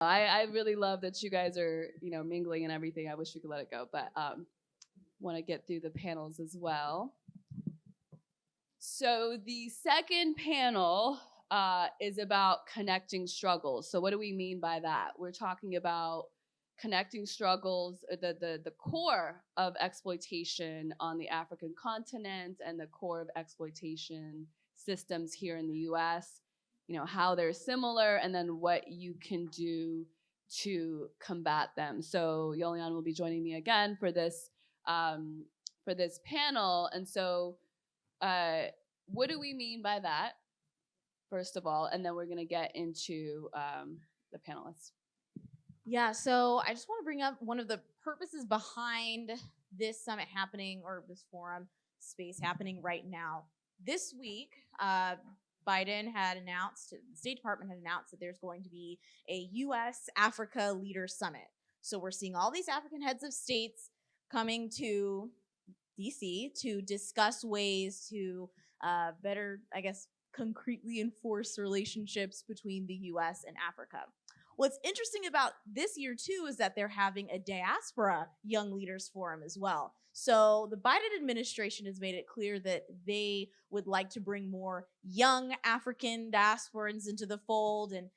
I really love that you guys are, mingling and everything. I wish we could let it go, but want to get through the panels as well. So the second panel is about connecting struggles. So what do we mean by that? We're talking about connecting struggles, the core of exploitation on the African continent and the core of exploitation systems here in the US, how they're similar, and then what you can do to combat them. So Yolian will be joining me again for this panel. And so what do we mean by that, first of all? And then we're going to get into the panelists. Yeah, so I just want to bring up one of the purposes behind this summit happening, or this forum space happening right now. This week, Biden had announced, the State Department had announced that there's going to be a U.S.-Africa Leaders Summit. So we're seeing all these African heads of states coming to D.C. to discuss ways to better, I guess, concretely enforce relationships between the U.S. and Africa. What's interesting about this year, too, is that they're having a diaspora young leaders forum as well. So the Biden administration has made it clear that they would like to bring more young African diasporans into the fold, and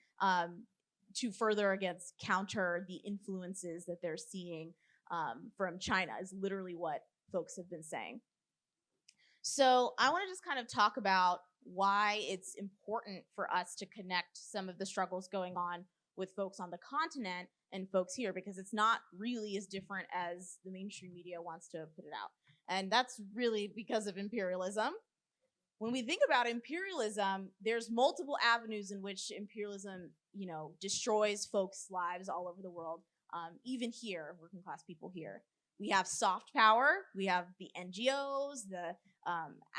to further, counter the influences that they're seeing from China, is literally what folks have been saying. So I want to just kind of talk about why it's important for us to connect some of the struggles going on with folks on the continent and folks here, because it's not really as different as the mainstream media wants to put it out. And that's really because of imperialism. When we think about imperialism, there's multiple avenues in which imperialism, destroys folks' lives all over the world, even here, working class people here. We have soft power, we have the NGOs, the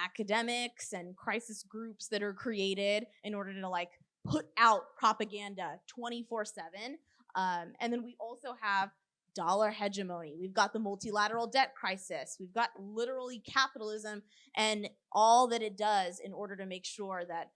academics and crisis groups that are created in order to put out propaganda 24/7. And then we also have dollar hegemony. We've got the multilateral debt crisis. We've got literally capitalism and all that it does in order to make sure that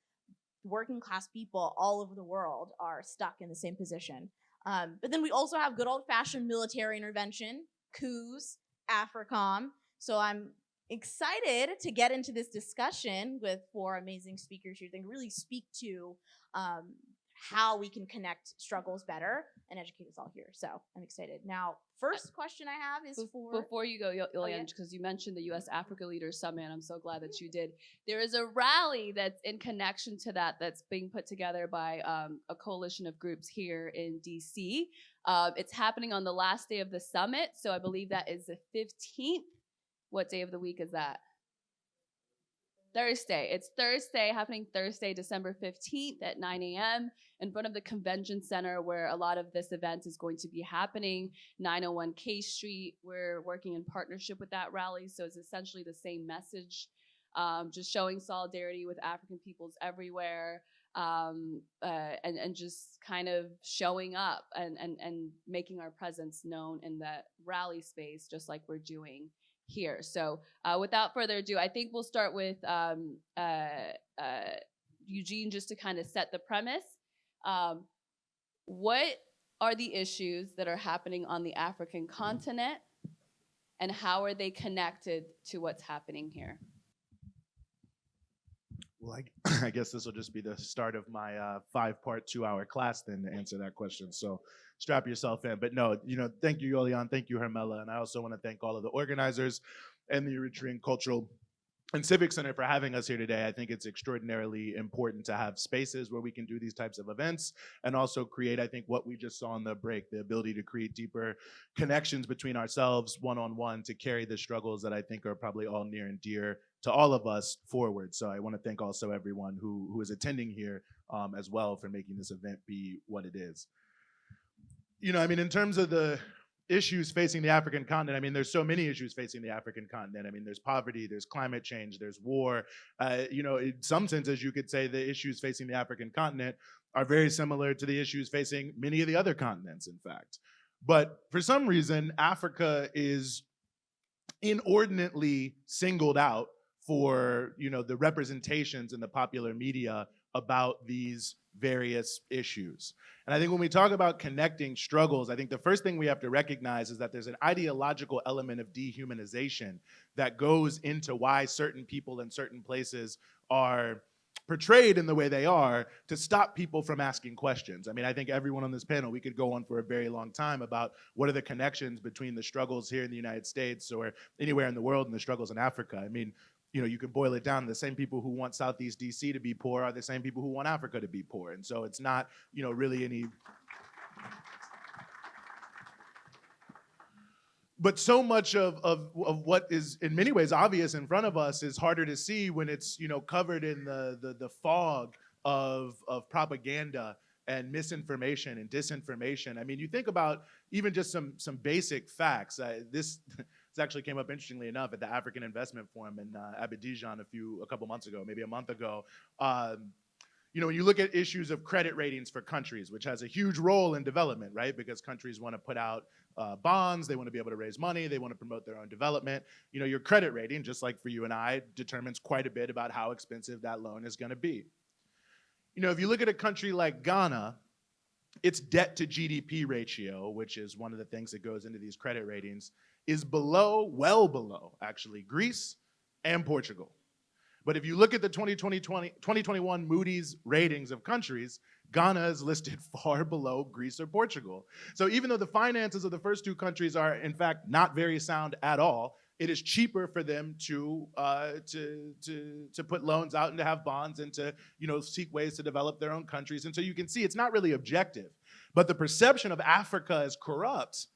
working class people all over the world are stuck in the same position. But then we also have good old-fashioned military intervention, coups, AFRICOM. So I'm excited to get into this discussion with four amazing speakers here that can really speak to how we can connect struggles better and educate us all here. So I'm excited. Now, first question I have is Before you go, Yolian, because you mentioned the U.S.-Africa Leaders Summit, and I'm so glad that you did. There is a rally that's in connection to that that's being put together by a coalition of groups here in D.C. It's happening on the last day of the summit, so I believe that is the 15th. What day of the week is that? Thursday. It's Thursday, happening Thursday, December 15th at 9 a.m. in front of the convention center where a lot of this event is going to be happening, 901 K Street. We're working in partnership with that rally, so it's essentially the same message, just showing solidarity with African peoples everywhere, and just kind of showing up and making our presence known in that rally space, just like we're doing here. So without further ado, I think we'll start with Eugene, just to kind of set the premise. What are the issues that are happening on the African continent, and how are they connected to what's happening here? Well, I guess this will just be the start of my 5-part 2-hour class then to answer that question. So strap yourself in. But no, thank you, Yolian. Thank you, Hermela. And I also want to thank all of the organizers and the Eritrean Cultural and Civic Center for having us here today. I think it's extraordinarily important to have spaces where we can do these types of events and also create, I think, what we just saw on the break, the ability to create deeper connections between ourselves one-on-one to carry the struggles that I think are probably all near and dear to all of us forward. So I want to thank also everyone who is attending here as well for making this event be what it is. In terms of the issues facing the African continent, there's so many issues facing the African continent. There's poverty, there's climate change, there's war. In some senses, you could say the issues facing the African continent are very similar to the issues facing many of the other continents, in fact. But for some reason, Africa is inordinately singled out for, the representations in the popular media about these various issues. And I think when we talk about connecting struggles, I think the first thing we have to recognize is that there's an ideological element of dehumanization that goes into why certain people in certain places are portrayed in the way they are to stop people from asking questions. I mean, I think everyone on this panel, we could go on for a very long time about what are the connections between the struggles here in the United States or anywhere in the world and the struggles in Africa. I mean, you know, you could boil it down. The same people who want Southeast DC to be poor are the same people who want Africa to be poor. And so it's not, you know, really any. But so much of what is in many ways obvious in front of us is harder to see when it's, you know, covered in the fog of propaganda and misinformation and disinformation. I mean, you think about even just some basic facts. This actually came up interestingly enough at the African Investment Forum in Abidjan a couple months ago, maybe a month ago. You know, when you look at issues of credit ratings for countries, which has a huge role in development, right? Because countries want to put out bonds, they want to be able to raise money, they want to promote their own development. You know, your credit rating, just like for you and I, determines quite a bit about how expensive that loan is going to be. You know, if you look at a country like Ghana, its debt to GDP ratio, which is one of the things that goes into these credit ratings, is well below, actually, Greece and Portugal. But if you look at the 2021 Moody's ratings of countries, Ghana is listed far below Greece or Portugal. So even though the finances of the first two countries are, in fact, not very sound at all, it is cheaper for them to put loans out and to have bonds and to, you know, seek ways to develop their own countries. And so you can see it's not really objective. But the perception of Africa as corrupt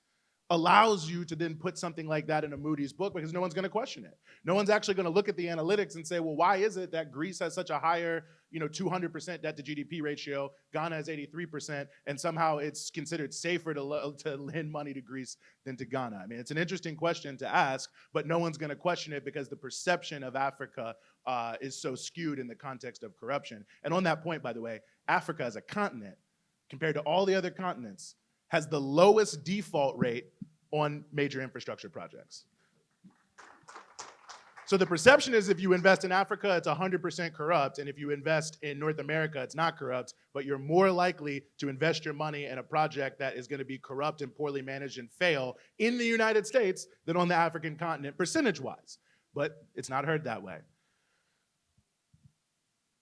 allows you to then put something like that in a Moody's book because no one's going to question it. No one's actually going to look at the analytics and say, well, why is it that Greece has such a higher, you know, 200% debt to GDP ratio, Ghana has 83%, and somehow it's considered safer to lend money to Greece than to Ghana? I mean, it's an interesting question to ask, but no one's going to question it because the perception of Africa is so skewed in the context of corruption. And on that point, by the way, Africa as a continent, compared to all the other continents, has the lowest default rate on major infrastructure projects. So the perception is if you invest in Africa, it's 100% corrupt, and if you invest in North America, it's not corrupt, but you're more likely to invest your money in a project that is going to be corrupt and poorly managed and fail in the United States than on the African continent, percentage-wise. But it's not heard that way.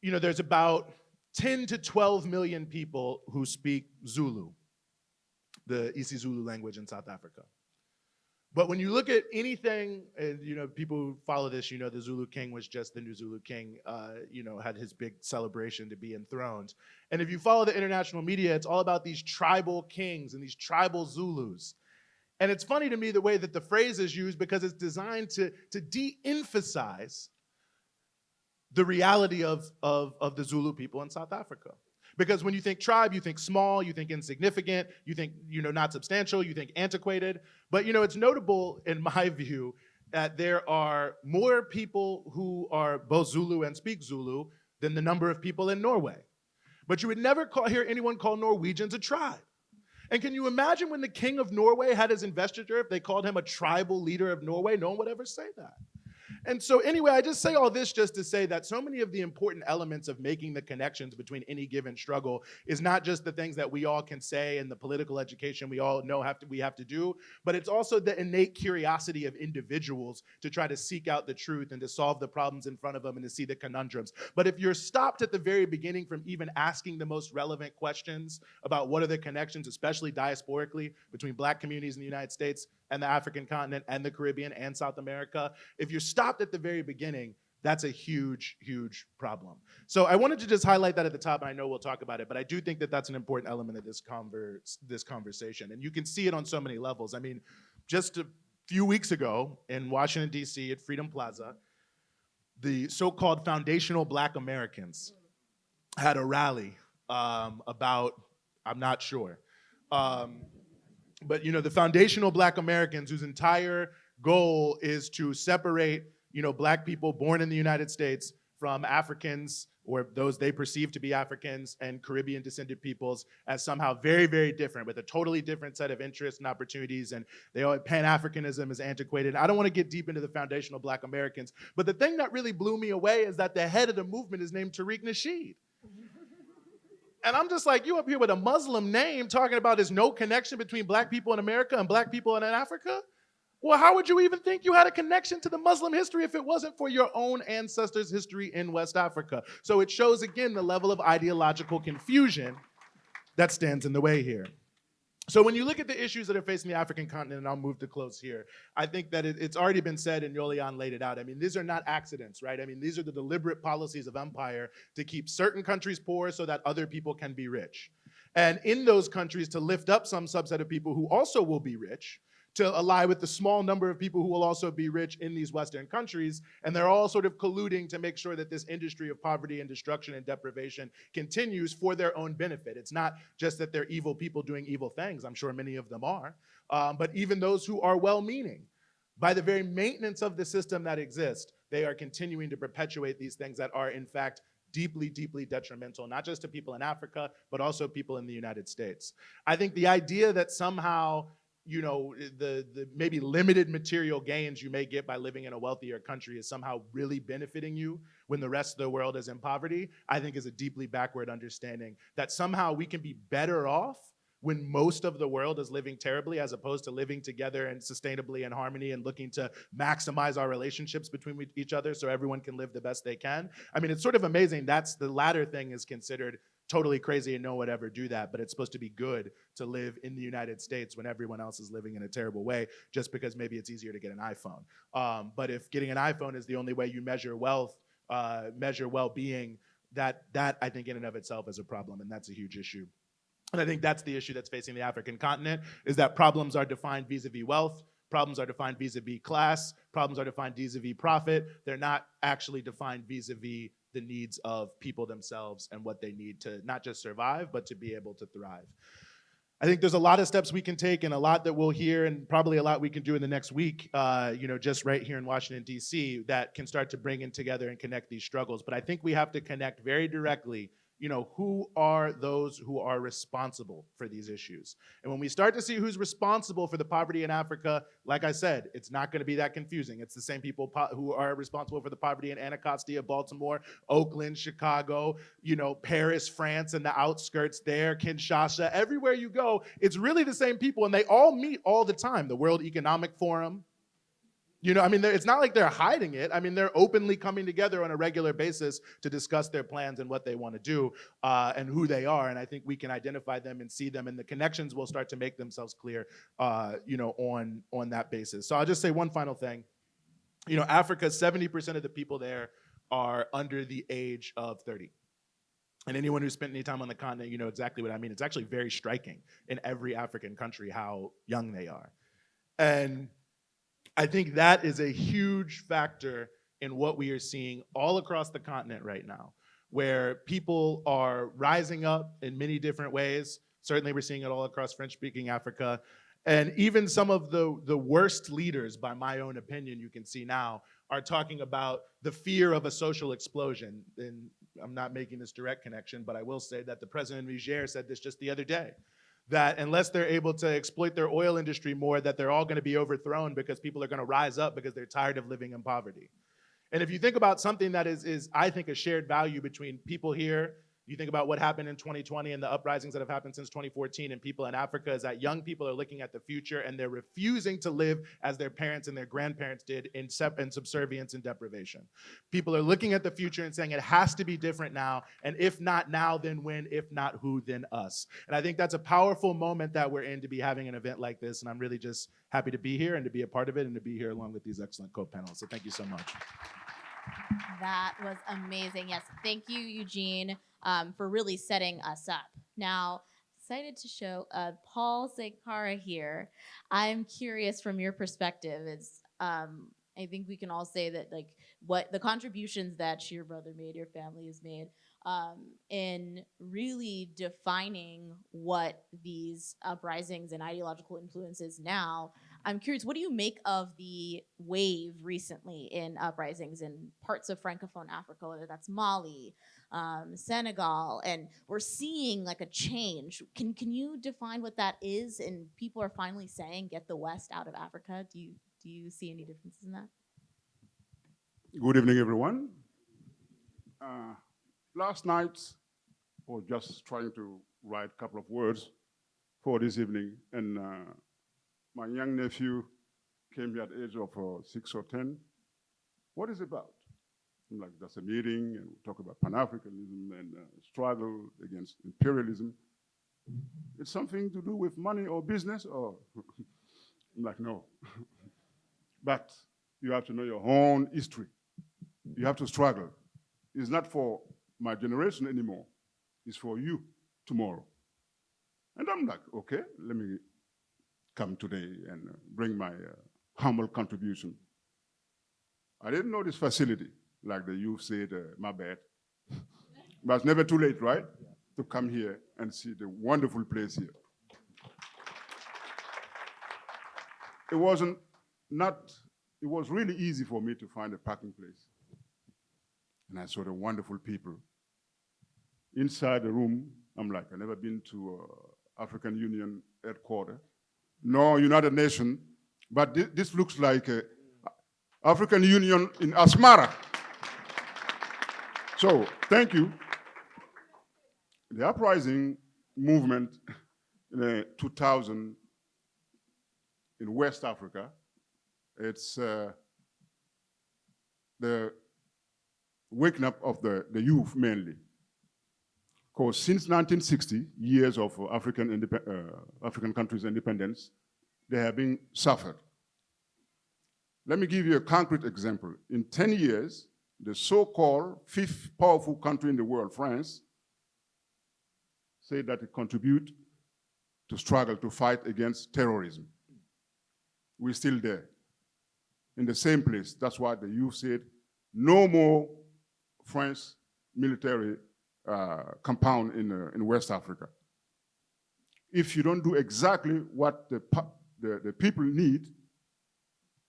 You know, there's about 10 to 12 million people who speak Zulu, the isiZulu language in South Africa. But when you look at anything, and you know, people who follow this, you know, the Zulu king was just the new Zulu king, you know, had his big celebration to be enthroned. And if you follow the international media, it's all about these tribal kings and these tribal Zulus. And it's funny to me the way that the phrase is used because it's designed to de-emphasize the reality of the Zulu people in South Africa. Because when you think tribe, you think small, you think insignificant, you think, you know, not substantial, you think antiquated. But, you know, it's notable in my view that there are more people who are both Zulu and speak Zulu than the number of people in Norway. But you would never hear anyone call Norwegians a tribe. And can you imagine when the king of Norway had his investiture, if they called him a tribal leader of Norway, no one would ever say that. And so anyway, I just say all this just to say that so many of the important elements of making the connections between any given struggle is not just the things that we all can say and the political education we all know we have to do, but it's also the innate curiosity of individuals to try to seek out the truth and to solve the problems in front of them and to see the conundrums. But if you're stopped at the very beginning from even asking the most relevant questions about what are the connections, especially diasporically, between Black communities in the United States and the African continent and the Caribbean and South America, if you're stopped at the very beginning, that's a huge, huge problem. So I wanted to just highlight that at the top, and I know we'll talk about it, but I do think that that's an important element of this conversation. And you can see it on so many levels. I mean, just a few weeks ago in Washington, D.C. at Freedom Plaza, the so-called foundational Black Americans had a rally about, I'm not sure, but, you know, the foundational Black Americans whose entire goal is to separate, you know, Black people born in the United States from Africans or those they perceive to be Africans and Caribbean descended peoples as somehow very, very different with a totally different set of interests and opportunities. And they all Pan-Africanism is antiquated. I don't want to get deep into the foundational Black Americans, but the thing that really blew me away is that the head of the movement is named Tariq Nasheed. And I'm just like, you up here with a Muslim name talking about there's no connection between black people in America and black people in Africa? Well, how would you even think you had a connection to the Muslim history if it wasn't for your own ancestors' history in West Africa? So it shows, again, the level of ideological confusion that stands in the way here. So when you look at the issues that are facing the African continent, and I'll move to close here, I think that it's already been said, and Yolian laid it out. I mean, these are not accidents, right? I mean, these are the deliberate policies of empire to keep certain countries poor so that other people can be rich. And in those countries, to lift up some subset of people who also will be rich, to ally with the small number of people who will also be rich in these Western countries. And they're all sort of colluding to make sure that this industry of poverty and destruction and deprivation continues for their own benefit. It's not just that they're evil people doing evil things. I'm sure many of them are. But even those who are well-meaning, by the very maintenance of the system that exists, they are continuing to perpetuate these things that are, in fact, deeply, deeply detrimental, not just to people in Africa, but also people in the United States. I think the idea that somehow the maybe limited material gains you may get by living in a wealthier country is somehow really benefiting you when the rest of the world is in poverty, I think is a deeply backward understanding that somehow we can be better off when most of the world is living terribly as opposed to living together and sustainably in harmony and looking to maximize our relationships between each other so everyone can live the best they can. I mean, it's sort of amazing. That's the latter thing is considered totally crazy and no one would ever do that, but it's supposed to be good to live in the United States when everyone else is living in a terrible way just because maybe it's easier to get an iPhone. But if getting an iPhone is the only way you measure wealth, measure well-being, that I think in and of itself is a problem, and that's a huge issue. And I think that's the issue that's facing the African continent, is that problems are defined vis-a-vis wealth, problems are defined vis-a-vis class, problems are defined vis-a-vis profit. They're not actually defined vis-a-vis the needs of people themselves and what they need to not just survive, but to be able to thrive. I think there's a lot of steps we can take and a lot that we'll hear and probably a lot we can do in the next week, just right here in Washington, D.C., that can start to bring in together and connect these struggles. But I think we have to connect very directly who are those who are responsible for these issues? And when we start to see who's responsible for the poverty in Africa, like I said, it's not going to be that confusing. It's the same people who are responsible for the poverty in Anacostia, Baltimore, Oakland, Chicago, Paris, France, and the outskirts there, Kinshasa. Everywhere you go, it's really the same people, and they all meet all the time. The World Economic Forum. It's not like they're hiding it. I mean, they're openly coming together on a regular basis to discuss their plans and what they want to do and who they are. And I think we can identify them and see them, and the connections will start to make themselves clear, on that basis. So I'll just say one final thing. Africa, 70% of the people there are under the age of 30. And anyone who's spent any time on the continent, you know exactly what I mean. It's actually very striking in every African country how young they are. And I think that is a huge factor in what we are seeing all across the continent right now, where people are rising up in many different ways. Certainly we're seeing it all across French-speaking Africa. And even some of the worst leaders, by my own opinion, you can see now, are talking about the fear of a social explosion. And I'm not making this direct connection, but I will say that the president of Niger said this just the other day, that unless they're able to exploit their oil industry more, that they're all going to be overthrown because people are going to rise up because they're tired of living in poverty. And if you think about something that is I think, a shared value between people here, you think about what happened in 2020 and the uprisings that have happened since 2014 and people in Africa, is that young people are looking at the future and they're refusing to live as their parents and their grandparents did in subservience and deprivation. People are looking at the future and saying it has to be different now, and if not now, then when? If not who, then us. And I think that's a powerful moment that we're in to be having an event like this, and I'm really just happy to be here and to be a part of it and to be here along with these excellent co-panelists. So thank you so much. That was amazing. Yes, thank you, Eugene, for really setting us up. Now, excited to show Paul Sekara here. I'm curious from your perspective. I think we can all say that, like, what the contributions that your brother made, your family has made, in really defining what these uprisings and ideological influences now. I'm curious, what do you make of the wave recently in uprisings in parts of Francophone Africa, whether that's Mali, Senegal, and we're seeing like a change. Can you define what that is? And people are finally saying, get the West out of Africa. Do you see any differences in that? Good evening, everyone. Last night for just trying to write a couple of words for this evening. And my young nephew came here at the age of 6 or 10. What is it about? I'm like, that's a meeting, and we talk about Pan-Africanism and struggle against imperialism. It's something to do with money or business, or I'm like, no. But you have to know your own history. You have to struggle. It's not for my generation anymore. It's for you tomorrow. And I'm like, okay, let me come today and bring my humble contribution. I didn't know this facility, like the youth said, my bad. But it's never too late, right? Yeah. To come here and see the wonderful place here. It was really easy for me to find a parking place. And I saw the wonderful people. Inside the room, I'm like, I've never been to African Union headquarters, nor United Nations, but this looks like African Union in Asmara. So, thank you. The uprising movement in 2000 in West Africa, it's the waking up of the youth mainly. Because since 1960, years of African countries' independence, they have been suffered. Let me give you a concrete example. In 10 years, the so-called fifth powerful country in the world, France, said that it contributes to struggle to fight against terrorism. We're still there, in the same place. That's why the youth said, no more French military compound in West Africa. If you don't do exactly what the people need,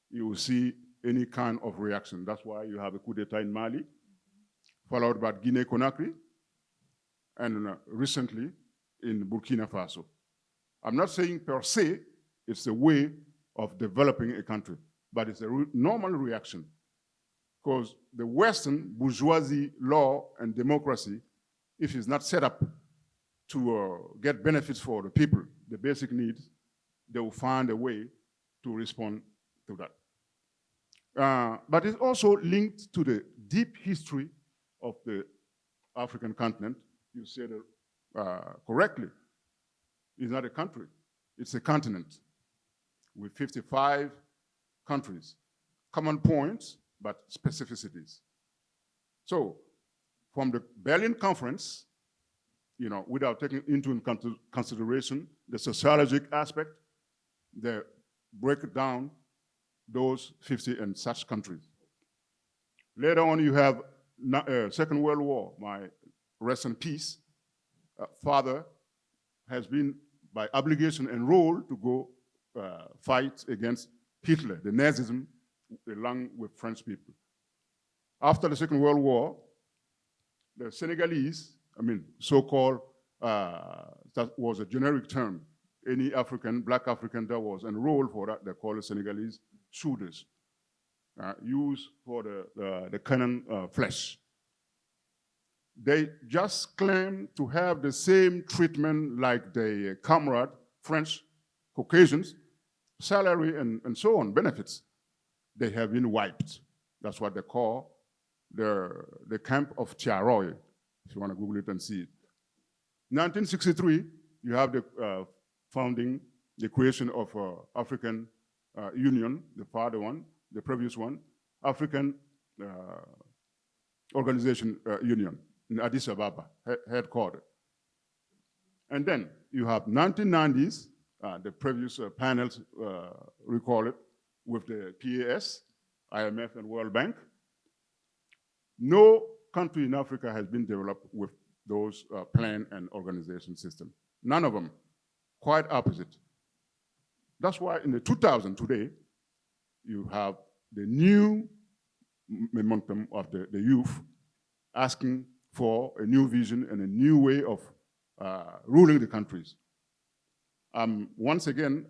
you will see any kind of reaction. That's why you have a coup d'etat in Mali, followed by Guinea-Conakry, and recently in Burkina Faso. I'm not saying per se it's a way of developing a country, but it's a normal reaction. Because the Western bourgeoisie law and democracy, if it's not set up to get benefits for the people, the basic needs, they will find a way to respond to that. But it's also linked to the deep history of the African continent. You said it correctly. It's not a country, it's a continent with 55 countries. Common points, but specificities. So, from the Berlin Conference, without taking into consideration the sociologic aspect, they break down those 50 and such countries. Later on, you have Second World War. My rest in peace father has been, by obligation, enrolled to go fight against Hitler, the Nazism, along with French people. After the Second World War, the Senegalese, so-called, that was a generic term. Any African, black African that was enrolled for that, they call it Senegalese shooters, used for the cannon flesh. They just claim to have the same treatment like the comrade, French, Caucasians, salary and so on, benefits. They have been wiped. That's what they call the camp of Tiaroy, if you want to Google it and see it. 1963, you have the founding, the creation of African Union, the father one, the previous one, African Organization Union in Addis Ababa, headquartered. And then you have 1990s, the previous panels recall it, with the PAS, IMF, and World Bank. No country in Africa has been developed with those plan and organization system. None of them. Quite opposite. That's why in the 2000 today, you have the new momentum of the youth asking for a new vision and a new way of ruling the countries. Once again,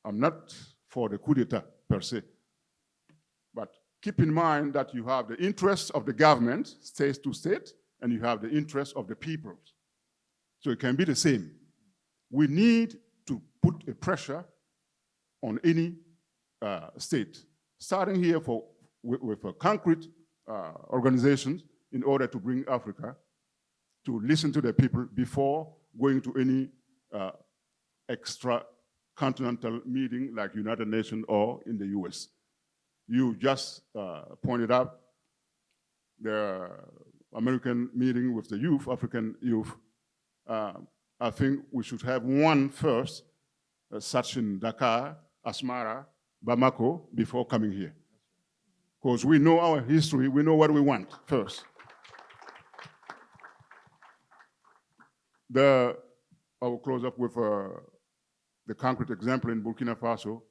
I'm not for the coup d'etat per se, but keep in mind that you have the interests of the government, state to state, and you have the interests of the people. So it can be the same. We need to put a pressure on any state, starting here with concrete organizations in order to bring Africa to listen to the people before going to any extra continental meeting like United Nations or in the US. You just pointed out the American meeting with the youth, African youth. I think we should have one first, such in Dakar, Asmara, Bamako, before coming here. Because we know our history, we know what we want first. I will close up with the concrete example in Burkina Faso,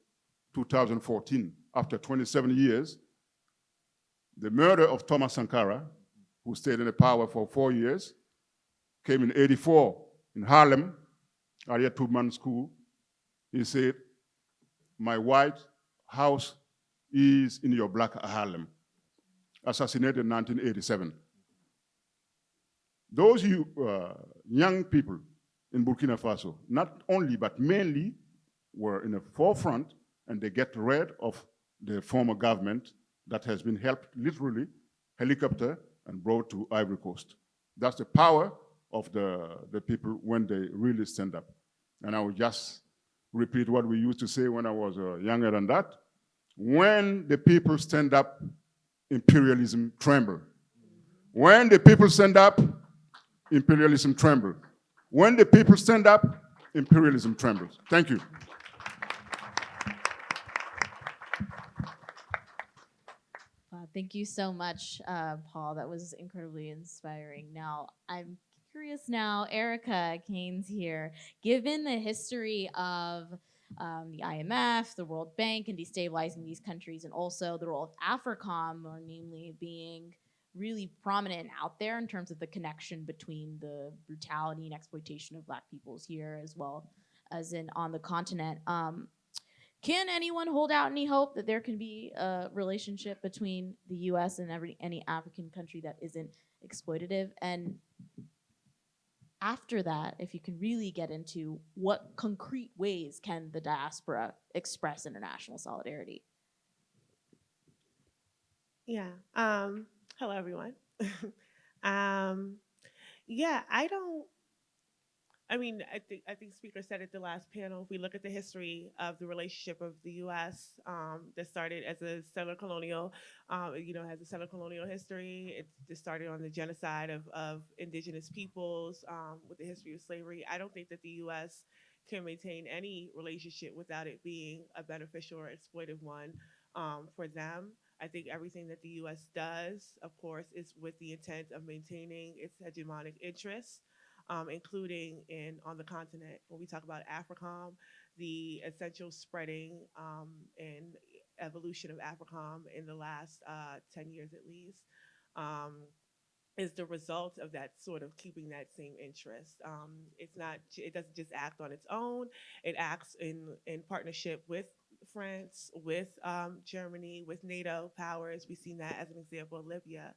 2014, after 27 years, the murder of Thomas Sankara, who stayed in the power for 4 years, came in 84 in Harlem, area two-man school. He said, "My white house is in your black Harlem." Assassinated in 1987. Those young people in Burkina Faso, not only but mainly, were in the forefront, and they get rid of the former government that has been helped literally helicopter and brought to Ivory Coast. That's the power of the people when they really stand up. And I will just repeat what we used to say when I was younger than that. When the people stand up, imperialism tremble. When the people stand up, imperialism tremble. When the people stand up, imperialism trembles. Thank you. Thank you so much, Paul. That was incredibly inspiring. Now, I'm curious now, Erica Keynes here. Given the history of the IMF, the World Bank, and destabilizing these countries, and also the role of AFRICOM, or namely being really prominent and out there in terms of the connection between the brutality and exploitation of Black peoples here as well as on the continent. Can anyone hold out any hope that there can be a relationship between the U.S. and any African country that isn't exploitative? And after that, if you can really get into what concrete ways can the diaspora express international solidarity? Yeah. Hello, everyone. Yeah, I think Speaker said at the last panel, if we look at the history of the relationship of the U.S. That started as a settler colonial, has a settler colonial history. It just started on the genocide of indigenous peoples with the history of slavery. I don't think that the U.S. can maintain any relationship without it being a beneficial or exploitive one for them. I think everything that the U.S. does, of course, is with the intent of maintaining its hegemonic interests. Including on the continent. When we talk about AFRICOM, the essential spreading and evolution of AFRICOM in the last 10 years at least is the result of that sort of keeping that same interest. It doesn't just act on its own. It acts in partnership with France, with Germany, with NATO powers. We've seen that as an example in Libya.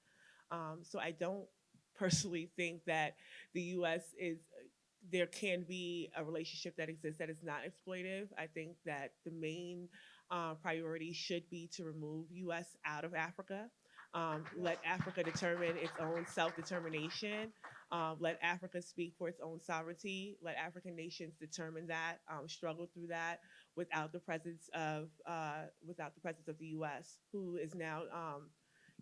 So I don't personally think that the U.S. there can be a relationship that exists that is not exploitive. I think that the main priority should be to remove U.S. out of Africa, let Africa determine its own self-determination, let Africa speak for its own sovereignty, let African nations determine that, struggle through that without the presence of the U.S., who is now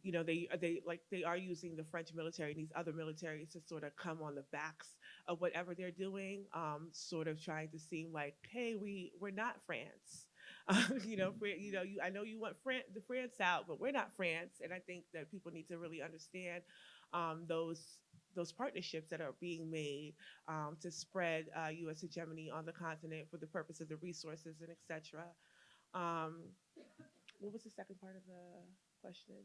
they are using the French military and these other militaries to sort of come on the backs of whatever they're doing, sort of trying to seem like, hey, we're not France. I know you want the France out, but we're not France. And I think that people need to really understand those partnerships that are being made to spread U.S. hegemony on the continent for the purpose of the resources and et cetera. What was the second part of the question?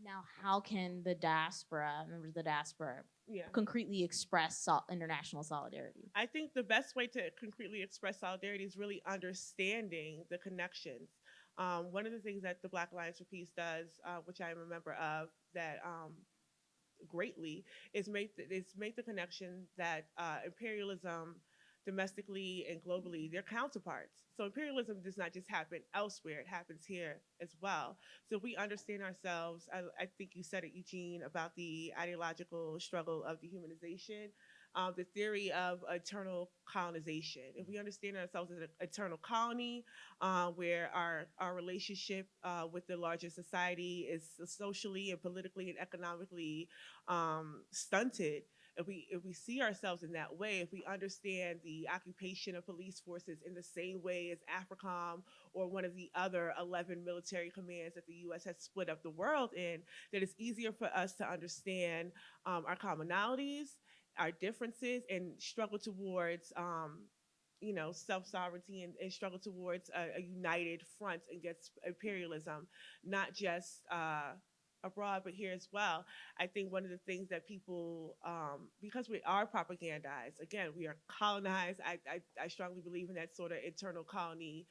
Now, how can the diaspora, members of the diaspora, concretely express international solidarity? I think the best way to concretely express solidarity is really understanding the connections. One of the things that the Black Alliance for Peace does, which I am a member of, that greatly is make the connection that imperialism domestically and globally, they're counterparts. So imperialism does not just happen elsewhere, it happens here as well. So if we understand ourselves, I think you said it, Eugene, about the ideological struggle of dehumanization, the theory of eternal colonization. If we understand ourselves as an eternal colony, where our relationship with the larger society is socially and politically and economically stunted, if we see ourselves in that way, if we understand the occupation of police forces in the same way as AFRICOM or one of the other 11 military commands that the U.S. has split up the world in, that it's easier for us to understand our commonalities, our differences, and struggle towards self-sovereignty and struggle towards a united front against imperialism, not just abroad, but here as well. I think one of the things that people, because we are propagandized, again, we are colonized. I strongly believe in that sort of internal colony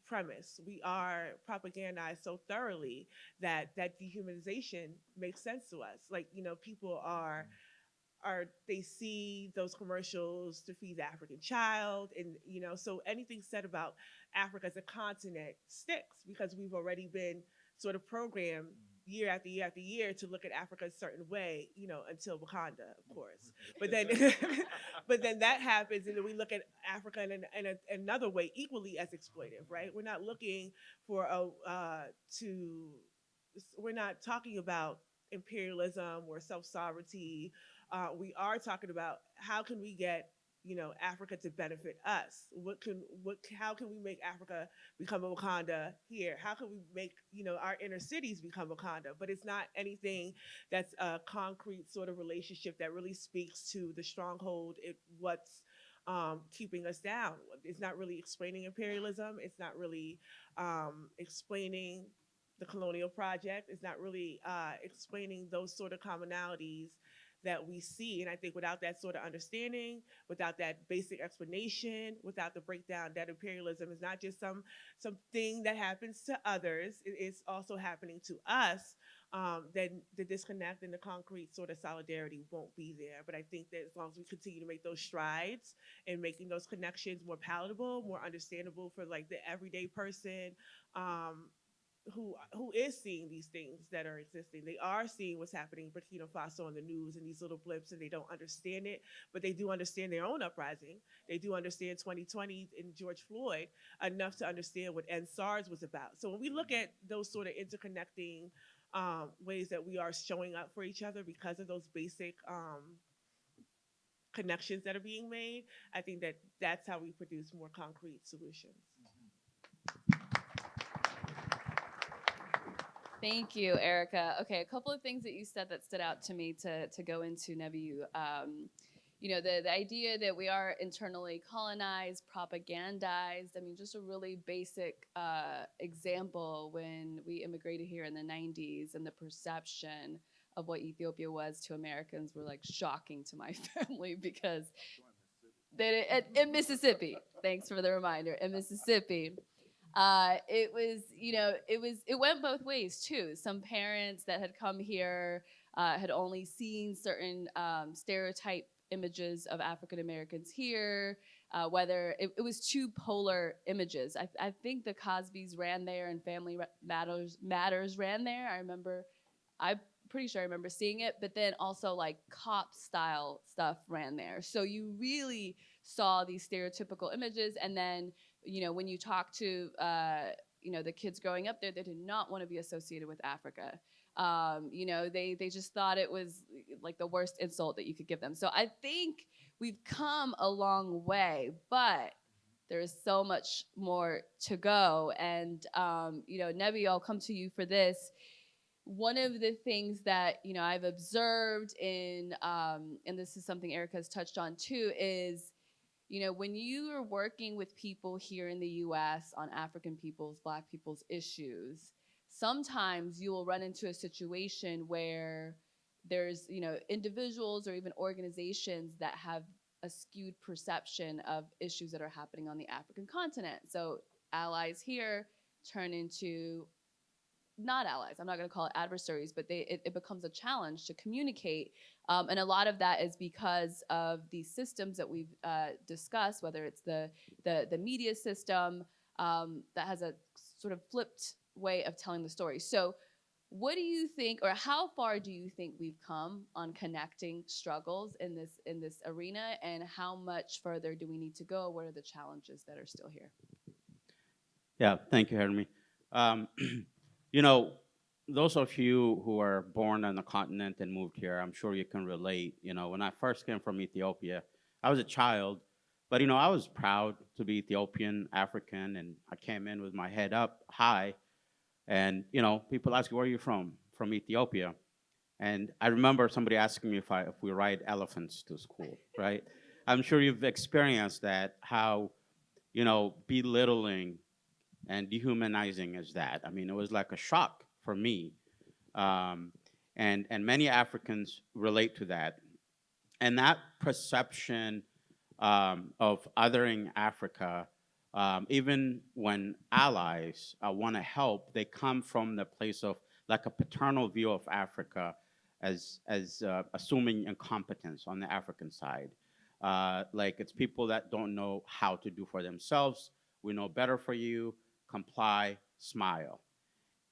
premise. We are propagandized so thoroughly that dehumanization makes sense to us. Like, people are they see those commercials to feed the African child, and so anything said about Africa as a continent sticks because we've already been sort of programmed year after year after year to look at Africa a certain way, until Wakanda, of course. But then but then that happens, and then we look at Africa in another way equally as exploitive, right? We're not looking for we're not talking about imperialism or self-sovereignty. We are talking about how can we get Africa to benefit us. How can we make Africa become a Wakanda here? How can we make our inner cities become Wakanda? But it's not anything that's a concrete sort of relationship that really speaks to the stronghold. What's keeping us down. It's not really explaining imperialism. It's not really explaining the colonial project. It's not really explaining those sort of commonalities that we see. And I think without that sort of understanding, without that basic explanation, without the breakdown that imperialism is not just something that happens to others, it's also happening to us, then the disconnect and the concrete sort of solidarity won't be there. But I think that as long as we continue to make those strides and making those connections more palatable, more understandable for like the everyday person, who is seeing these things that are existing. They are seeing what's happening in Burkina Faso on the news and these little blips, and they don't understand it, but they do understand their own uprising. They do understand 2020 and George Floyd enough to understand what NSARS was about. So when we look at those sort of interconnecting ways that we are showing up for each other because of those basic connections that are being made, I think that that's how we produce more concrete solutions. Thank you, Erica. Okay, a couple of things that you said that stood out to me to go into, Nebiu. The idea that we are internally colonized, propagandized. I mean, just a really basic example when we immigrated here in the 90s, and the perception of what Ethiopia was to Americans were like shocking to my family because in Mississippi, thanks for the reminder, in Mississippi, it went both ways too. Some parents that had come here had only seen certain stereotype images of African Americans here, whether it was two polar images. I think the Cosbys ran there and Family Matters ran there. I'm pretty sure I remember seeing it, but then also like cop style stuff ran there. So you really saw these stereotypical images, and then when you talk to the kids growing up there, they did not want to be associated with Africa. They just thought it was like the worst insult that you could give them. So I think we've come a long way, but there is so much more to go. And Nebi, I'll come to you for this. One of the things that I've observed and this is something Erica has touched on too, is when you are working with people here in the U.S. on African people's, Black people's issues, sometimes you will run into a situation where there's, individuals or even organizations that have a skewed perception of issues that are happening on the African continent. So allies here turn into not allies. I'm not going to call it adversaries, but it becomes a challenge to communicate. And a lot of that is because of these systems that we've discussed, whether it's the media system that has a sort of flipped way of telling the story. So what do you think, or how far do you think we've come on connecting struggles in this arena, and how much further do we need to go? What are the challenges that are still here? Yeah, thank you, Henry. You know, those of you who are born on the continent and moved here, I'm sure you can relate. You know, when I first came from Ethiopia, I was a child, but, you know, I was proud to be Ethiopian, African, and I came in with my head up high. And, you know, people ask you, where are you from? From Ethiopia. And I remember somebody asking me if we ride elephants to school, right? I'm sure you've experienced that, how, you know, belittling and dehumanizing is that. I mean, it was like a shock for me. And many Africans relate to that. And that perception of othering Africa, even when allies want to help, they come from the place of like a paternal view of Africa as assuming incompetence on the African side. Like it's people that don't know how to do for themselves. We know better for you. Comply, smile.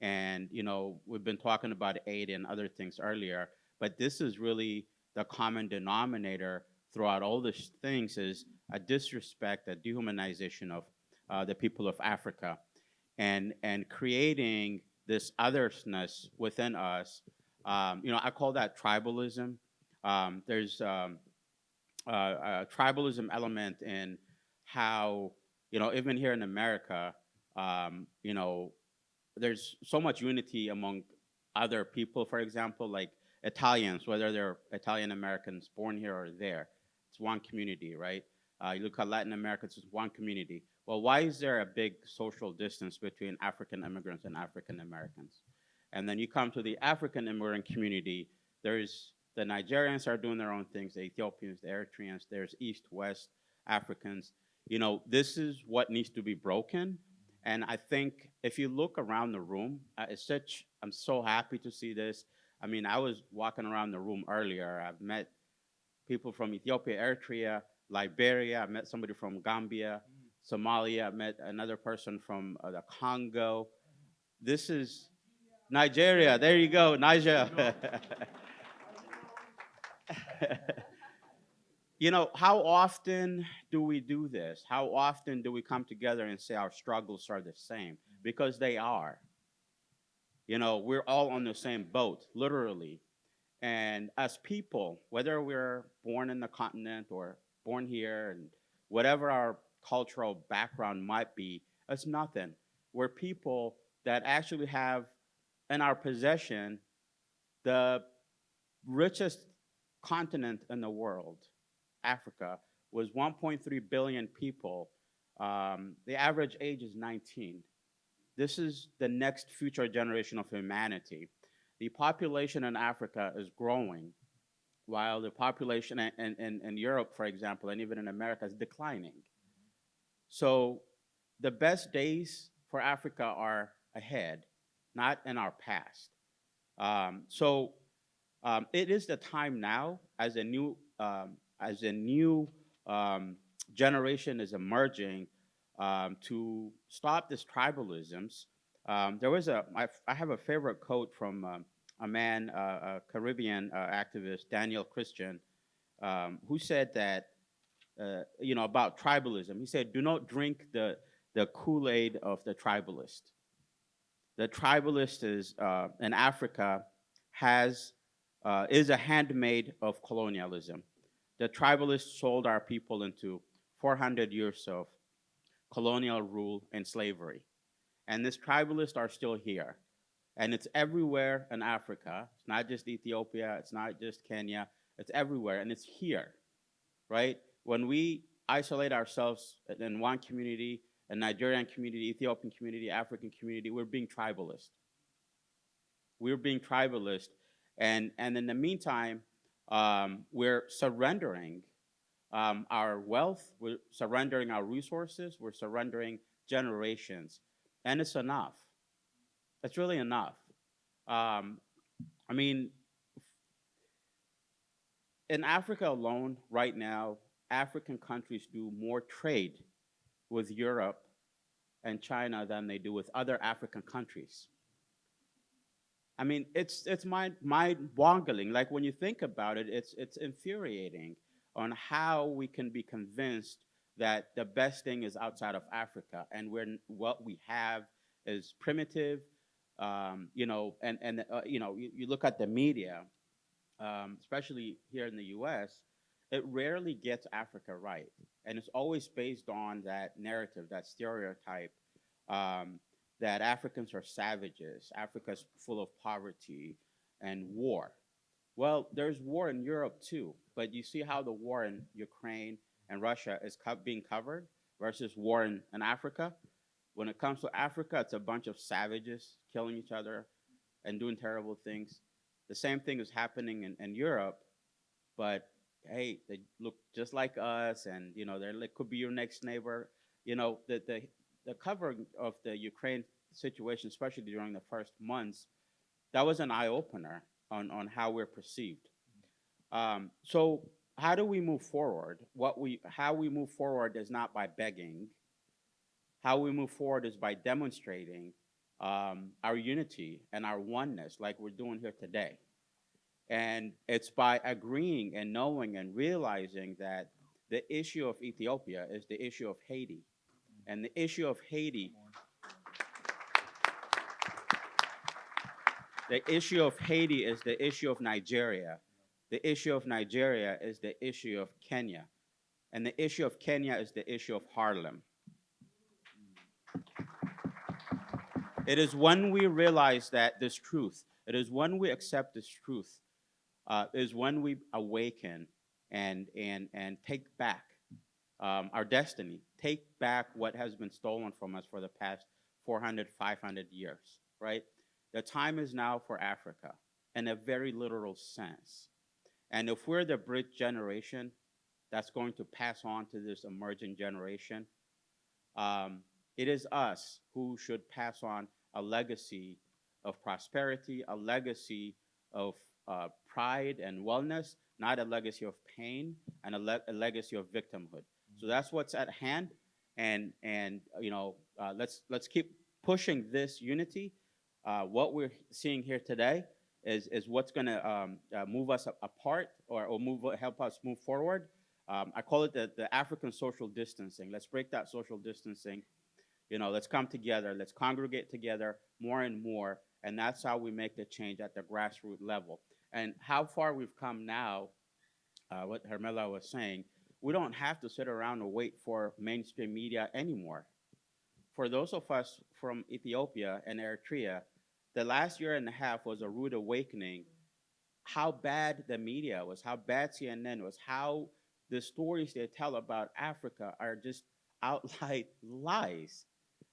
And, you know, we've been talking about aid and other things earlier, but this is really the common denominator throughout all these things, is a disrespect, a dehumanization of the people of Africa, and creating this otherness within us. You know, I call that tribalism. There's a tribalism element in how, you know, even here in America, you know, there's so much unity among other people. For example, like Italians, whether they're Italian Americans born here or there, it's one community, right? You look at Latin America, it's just one community. Well, why is there a big social distance between African immigrants and African Americans? And then you come to the African immigrant community, there's the Nigerians are doing their own things, the Ethiopians, the Eritreans, there's East, West, Africans. You know, this is what needs to be broken. And I think if you look around the room, I'm so happy to see this. I mean, I was walking around the room earlier. I've met people from Ethiopia, Eritrea, Liberia. I met somebody from Gambia, Somalia. I met another person from the Congo. This is Nigeria. There you go, Niger. You know, how often do we do this? How often do we come together and say our struggles are the same? Because they are. You know, we're all on the same boat, literally. And as people, whether we're born in the continent or born here, and whatever our cultural background might be, it's nothing. We're people that actually have in our possession the richest continent in the world. Africa was 1.3 billion people. The average age is 19. This is the next future generation of humanity. The population in Africa is growing, while the population in Europe, for example, and even in America is declining. So the best days for Africa are ahead, not in our past. It is the time now, as a new generation is emerging, to stop this tribalisms. I have a favorite quote from a man, a Caribbean activist, Daniel Christian, who said that, you know, about tribalism. He said, "Do not drink the Kool-Aid of the tribalist." The tribalist is in Africa is a handmaid of colonialism. The tribalists sold our people into 400 years of colonial rule and slavery. And these tribalists are still here. And it's everywhere in Africa. It's not just Ethiopia, it's not just Kenya, it's everywhere, and it's here, right? When we isolate ourselves in one community, a Nigerian community, Ethiopian community, African community, we're being tribalist. We're being tribalist. And in the meantime, we're surrendering our wealth, we're surrendering our resources, we're surrendering generations, and it's enough. It's really enough. Um, I mean, in Africa alone, right now, African countries do more trade with Europe and China than they do with other African countries. I mean, it's mind-boggling. Like when you think about it, it's infuriating on how we can be convinced that the best thing is outside of Africa, and what we have is primitive. You look at the media, especially here in the U.S., it rarely gets Africa right, and it's always based on that narrative, that stereotype, um, that Africans are savages, Africa's full of poverty and war. Well, there's war in Europe too, but you see how the war in Ukraine and Russia is being covered versus war in Africa. When it comes to Africa, it's a bunch of savages killing each other and doing terrible things. The same thing is happening in Europe, but hey, they look just like us, and they're like could be your next neighbor. The cover of the Ukraine situation, especially during the first months, that was an eye opener on how we're perceived. So how do we move forward? How we move forward is not by begging. How we move forward is by demonstrating our unity and our oneness, like we're doing here today. And it's by agreeing and knowing and realizing that the issue of Ethiopia is the issue of Haiti. And the issue of Haiti, the issue of Haiti is the issue of Nigeria. The issue of Nigeria is the issue of Kenya. And the issue of Kenya is the issue of Harlem. It is when we realize that this truth, it is when we accept this truth, is when we awaken and take back our destiny, take back what has been stolen from us for the past 400, 500 years, right? The time is now for Africa in a very literal sense. And if we're the bridge generation that's going to pass on to this emerging generation, it is us who should pass on a legacy of prosperity, a legacy of pride and wellness, not a legacy of pain and a legacy of victimhood. So that's what's at hand, and let's keep pushing this unity. What we're seeing here today is what's going to move us apart or help us move forward. I call it the African social distancing. Let's break that social distancing. Let's come together. Let's congregate together more and more, and that's how we make the change at the grassroots level. And how far we've come now, what Hermela was saying, we don't have to sit around and wait for mainstream media anymore. For those of us from Ethiopia and Eritrea, the last year and a half was a rude awakening. How bad the media was, how bad CNN was, how the stories they tell about Africa are just outright lies,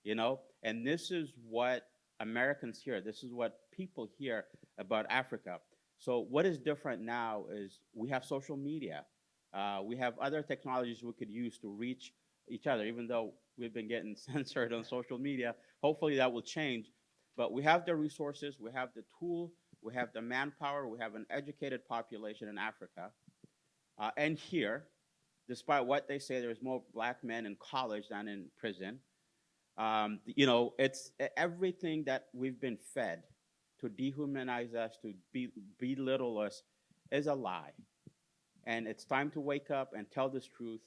And this is what Americans hear. This is what people hear about Africa. So what is different now is we have social media. We have other technologies we could use to reach each other, even though we've been getting censored on social media. Hopefully that will change. But we have the resources, we have the tool, we have the manpower, we have an educated population in Africa. And here, despite what they say, there's more black men in college than in prison. It's everything that we've been fed to dehumanize us, to belittle us, is a lie. And it's time to wake up and tell this truth.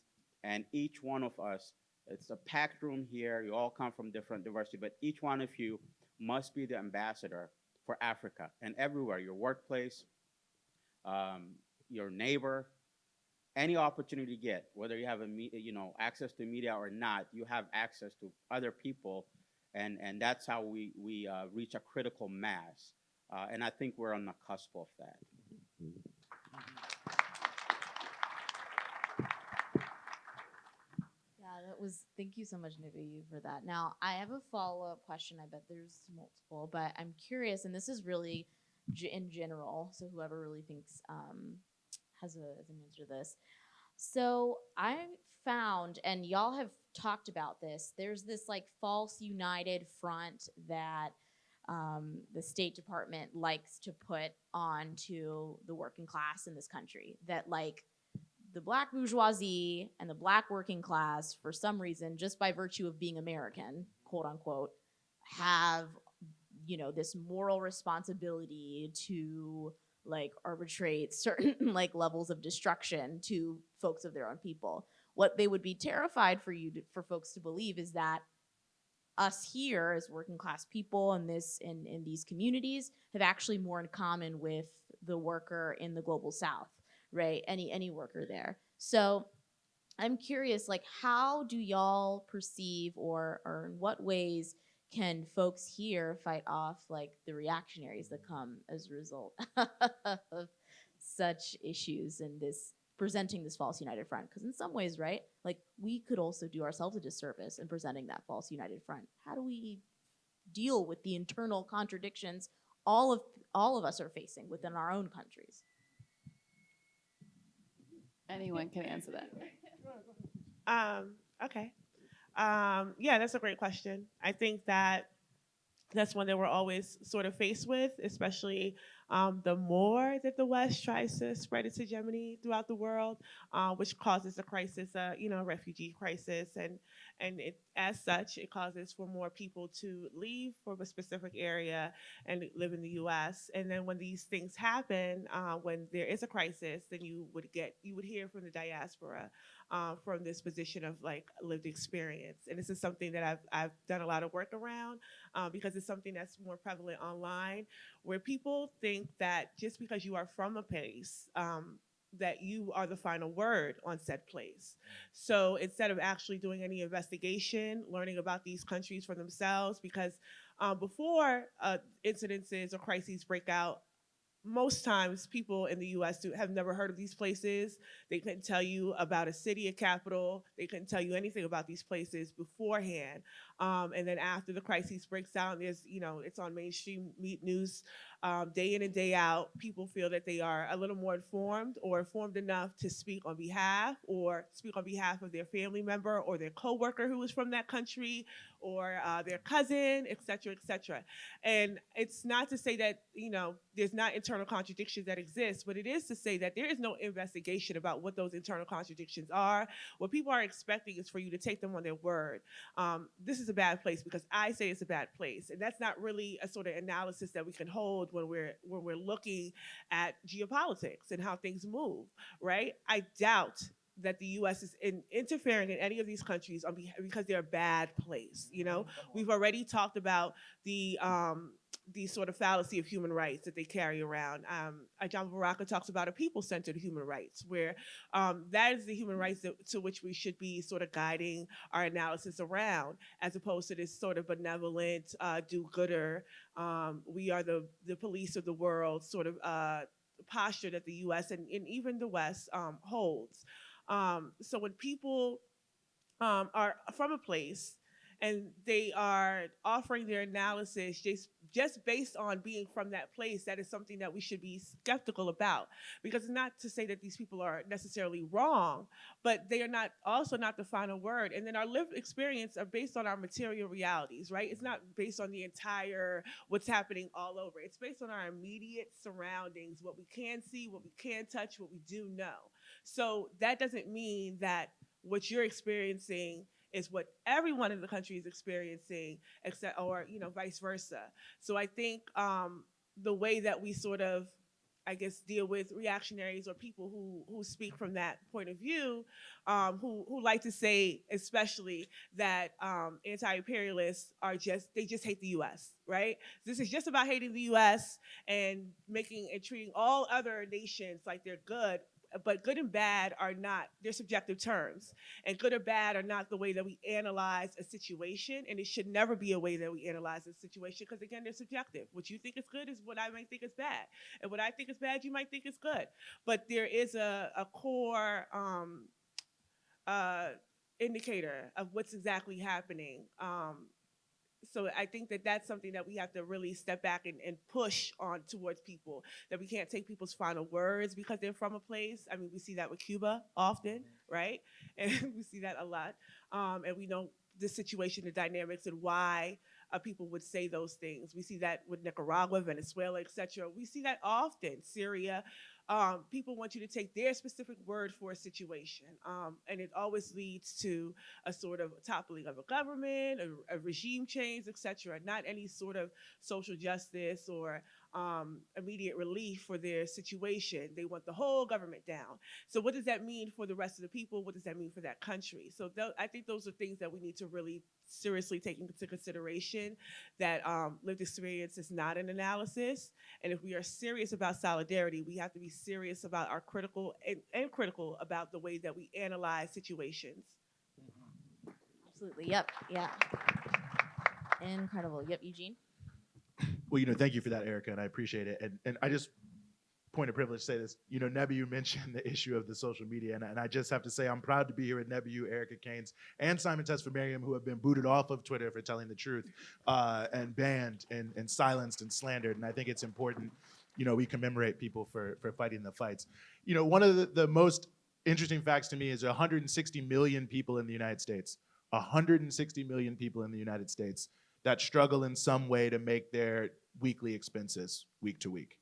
And each one of us, it's a packed room here. You all come from different diversity, but each one of you must be the ambassador for Africa and everywhere, your workplace, your neighbor, any opportunity you get, whether you have access to media or not, you have access to other people, and that's how we reach a critical mass. And I think we're on the cusp of that. Thank you so much, Nivi, for that. Now, I have a follow-up question. I bet there's multiple, but I'm curious, and this is really in general, so whoever really thinks has an answer to this. So I found, and y'all have talked about this, there's this like false united front that the State Department likes to put onto the working class in this country. That like the black bourgeoisie and the black working class, for some reason, just by virtue of being American, quote unquote, have, you know, this moral responsibility to like arbitrate certain like levels of destruction to folks of their own people. What they would be terrified for folks to believe is that us here as working class people in these communities have actually more in common with the worker in the global south, right? Any worker there. So I'm curious, like, how do y'all perceive or in what ways can folks here fight off like the reactionaries that come as a result of such issues and this presenting this false united front? Because in some ways, right, like we could also do ourselves a disservice in presenting that false united front. How do we deal with the internal contradictions all of us are facing within our own countries? Anyone can answer that. Okay. Yeah, that's a great question. I think that's one that we're always sort of faced with, especially the more that the West tries to spread its hegemony throughout the world, which causes a crisis, refugee crisis, and it, as such, it causes for more people to leave from a specific area and live in the U.S. And then when these things happen, when there is a crisis, then you would hear from the diaspora from this position of like lived experience. And this is something that I've done a lot of work around because it's something that's more prevalent online, where people think that just because you are from a place, that you are the final word on said place. So instead of actually doing any investigation, learning about these countries for themselves, because before incidences or crises break out, most times people in the U.S. have never heard of these places. They couldn't tell you about a city, a capital. They couldn't tell you anything about these places beforehand. And then after the crisis breaks out, there's, it's on mainstream news day in and day out. People feel that they are a little more informed or informed enough to speak on behalf of their family member or their coworker who is from that country or their cousin, et cetera, et cetera. And it's not to say that, there's not internal contradictions that exist, but it is to say that there is no investigation about what those internal contradictions are. What people are expecting is for you to take them on their word. This is a bad place because I say it's a bad place. And that's not really a sort of analysis that we can hold when we're looking at geopolitics and how things move, right? I doubt that the U.S. is interfering in any of these countries because they're a bad place. We've already talked about the sort of fallacy of human rights that they carry around. Ajahn Baraka talks about a people-centered human rights, where that is the human rights to which we should be sort of guiding our analysis around, as opposed to this sort of benevolent do-gooder, we are the police of the world sort of posture that the U.S. and even the West holds. So when people are from a place and they are offering their analysis just based on being from that place, that is something that we should be skeptical about. Because it's not to say that these people are necessarily wrong, but they are also not the final word. And then our lived experience are based on our material realities, right? It's not based on the entire what's happening all over. It's based on our immediate surroundings, what we can see, what we can touch, what we do know. So that doesn't mean that what you're experiencing is what everyone in the country is experiencing, except, or vice versa. So I think the way that we sort of, I guess, deal with reactionaries or people who speak from that point of view, who like to say, especially, that anti-imperialists they just hate the U.S., right? This is just about hating the U.S. and treating all other nations like they're good. But good and bad are not, they're subjective terms. And good or bad are not the way that we analyze a situation, and it should never be a way that we analyze a situation, because again, they're subjective. What you think is good is what I might think is bad. And what I think is bad, you might think is good. But there is a core indicator of what's exactly happening. So I think that that's something that we have to really step back and push on towards people, that we can't take people's final words because they're from a place. I mean, we see that with Cuba often, right? And we see that a lot. And we know the situation, the dynamics, and why people would say those things. We see that with Nicaragua, Venezuela, etc. We see that often. Syria. People want you to take their specific word for a situation. And it always leads to a sort of toppling of a government, a regime change, etc. Not any sort of social justice or immediate relief for their situation. They want the whole government down. So what does that mean for the rest of the people? What does that mean for that country? So I think those are things that we need to really seriously take into consideration, that lived experience is not an analysis. And if we are serious about solidarity, we have to be serious about our critical and critical about the way that we analyze situations. Absolutely. Yep. Yeah. Incredible. Yep. Eugene. Well, thank you for that, Erica, and I appreciate it. And I just, point of privilege to say this, Nebiu mentioned the issue of the social media, and I just have to say I'm proud to be here with Nebiu, Erica Keynes, and Simon Tesfamariam, who have been booted off of Twitter for telling the truth, and banned and silenced and slandered. And I think it's important, we commemorate people for fighting the fights. One of the most interesting facts to me is 160 million people in the United States, 160 million people in the United States that struggle in some way to make their weekly expenses week to week.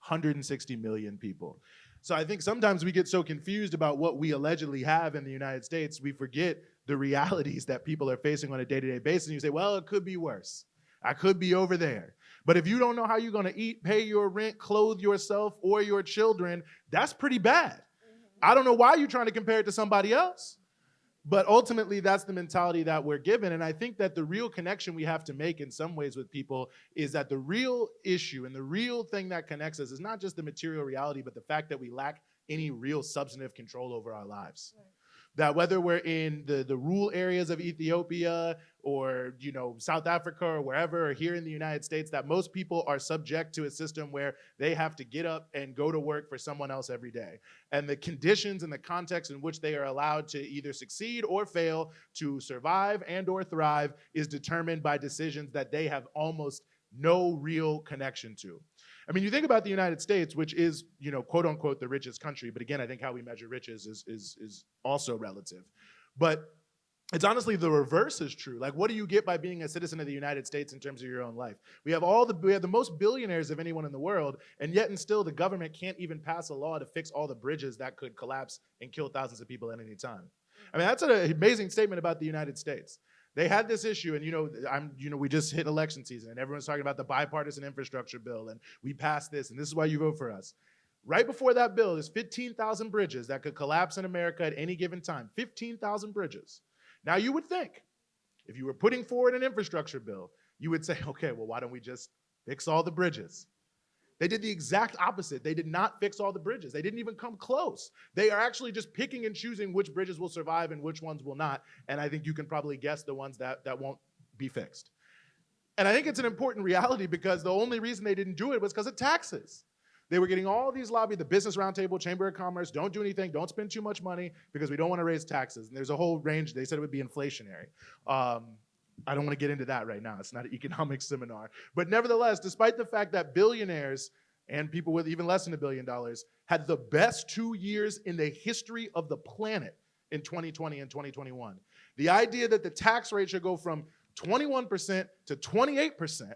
160 million people. So I think sometimes we get so confused about what we allegedly have in the United States, we forget the realities that people are facing on a day-to-day basis. And you say, well, it could be worse. I could be over there. But if you don't know how you're gonna eat, pay your rent, clothe yourself or your children, that's pretty bad. I don't know why you're trying to compare it to somebody else. But ultimately, that's the mentality that we're given. And I think that the real connection we have to make in some ways with people is that the real issue and the real thing that connects us is not just the material reality, but the fact that we lack any real substantive control over our lives. Right. That whether we're in the rural areas of Ethiopia or South Africa or wherever, or here in the United States, that most people are subject to a system where they have to get up and go to work for someone else every day. And the conditions and the context in which they are allowed to either succeed or fail, to survive and or thrive, is determined by decisions that they have almost no real connection to. I mean, you think about the United States, which is, quote unquote, the richest country. But again, I think how we measure riches is also relative. But it's honestly the reverse is true. Like, what do you get by being a citizen of the United States in terms of your own life? We have the most billionaires of anyone in the world, and yet and still the government can't even pass a law to fix all the bridges that could collapse and kill thousands of people at any time. I mean, that's an amazing statement about the United States. They had this issue, and we just hit election season, and everyone's talking about the bipartisan infrastructure bill, and we passed this, and this is why you vote for us. Right before that bill, there's 15,000 bridges that could collapse in America at any given time. 15,000 bridges. Now, you would think, if you were putting forward an infrastructure bill, you would say, okay, well, why don't we just fix all the bridges? They did the exact opposite. They did not fix all the bridges. They didn't even come close. They are actually just picking and choosing which bridges will survive and which ones will not. And I think you can probably guess the ones that won't be fixed. And I think it's an important reality because the only reason they didn't do it was because of taxes. They were getting all these the Business Roundtable, Chamber of Commerce, don't do anything, don't spend too much money because we don't want to raise taxes. And there's a whole range. They said it would be inflationary. I don't want to get into that right now. It's not an economics seminar. But nevertheless, despite the fact that billionaires and people with even less than $1 billion had the best 2 years in the history of the planet in 2020 and 2021, the idea that the tax rate should go from 21% to 28%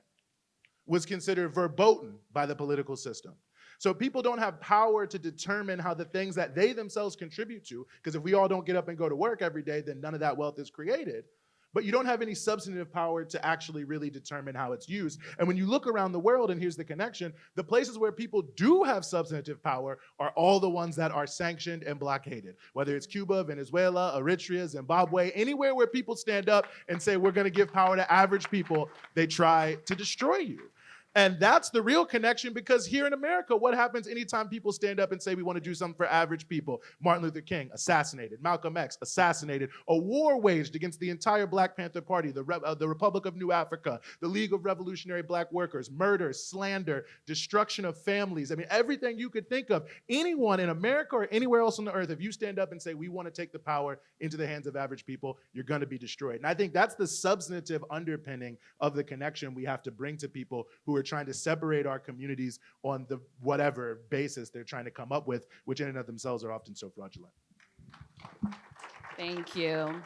was considered verboten by the political system. So people don't have power to determine how the things that they themselves contribute to, because if we all don't get up and go to work every day, then none of that wealth is created. But you don't have any substantive power to actually really determine how it's used. And when you look around the world, and here's the connection, the places where people do have substantive power are all the ones that are sanctioned and blockaded. Whether it's Cuba, Venezuela, Eritrea, Zimbabwe, anywhere where people stand up and say, we're gonna give power to average people, they try to destroy you. And that's the real connection, because here in America, what happens anytime people stand up and say we want to do something for average people? Martin Luther King, assassinated. Malcolm X, assassinated. A war waged against the entire Black Panther Party, the Republic of New Africa, the League of Revolutionary Black Workers, murder, slander, destruction of families. I mean, everything you could think of. Anyone in America or anywhere else on the earth, if you stand up and say we want to take the power into the hands of average people, you're going to be destroyed. And I think that's the substantive underpinning of the connection we have to bring to people who are trying to separate our communities on the whatever basis they're trying to come up with, which in and of themselves are often so fraudulent. Thank you.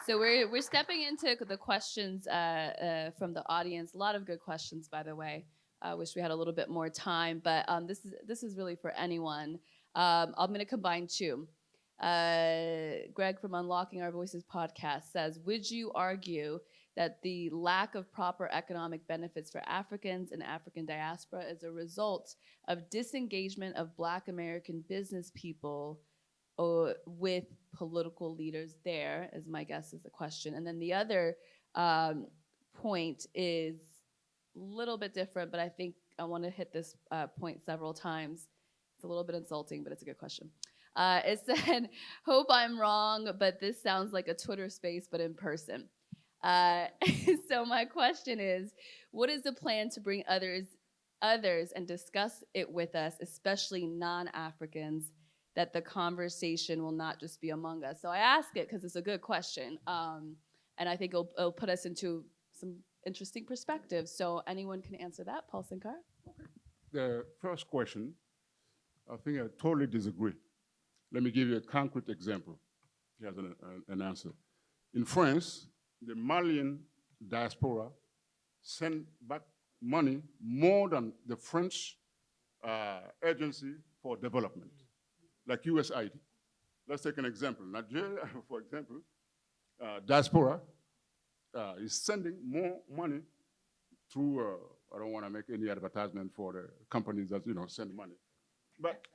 So we're stepping into the questions from the audience. A lot of good questions, by the way. I wish we had a little bit more time, but this is really for anyone. I'm going to combine two. Greg from Unlocking Our Voices podcast says, would you argue that the lack of proper economic benefits for Africans and African diaspora is a result of disengagement of Black American business people with political leaders there, as my guess is the question. And then the other point is a little bit different, but I think I want to hit this point several times. It's a little bit insulting, but it's a good question. It said, hope I'm wrong, but this sounds like a Twitter space, but in person. So my question is, what is the plan to bring others and discuss it with us, especially non-Africans, that the conversation will not just be among us? So I ask it because it's a good question. And I think it'll put us into some interesting perspectives. So anyone can answer that. Paul Sinkar? Okay. The first question, I think I totally disagree. Let me give you a concrete example. He has an answer. In France, the Malian diaspora sent back money more than the French Agency for Development, like USAID. Let's take an example. Nigeria, for example, diaspora is sending more money through, I don't want to make any advertisement for the companies that, send money. But,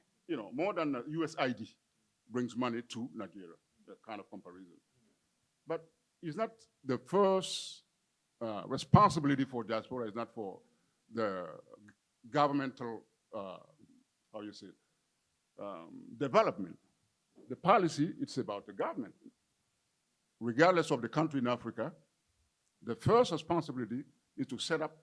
more than USAID brings money to Nigeria, that kind of comparison. But it's not the first responsibility for diaspora, is not for the governmental, development. The policy, it's about the government. Regardless of the country in Africa, the first responsibility is to set up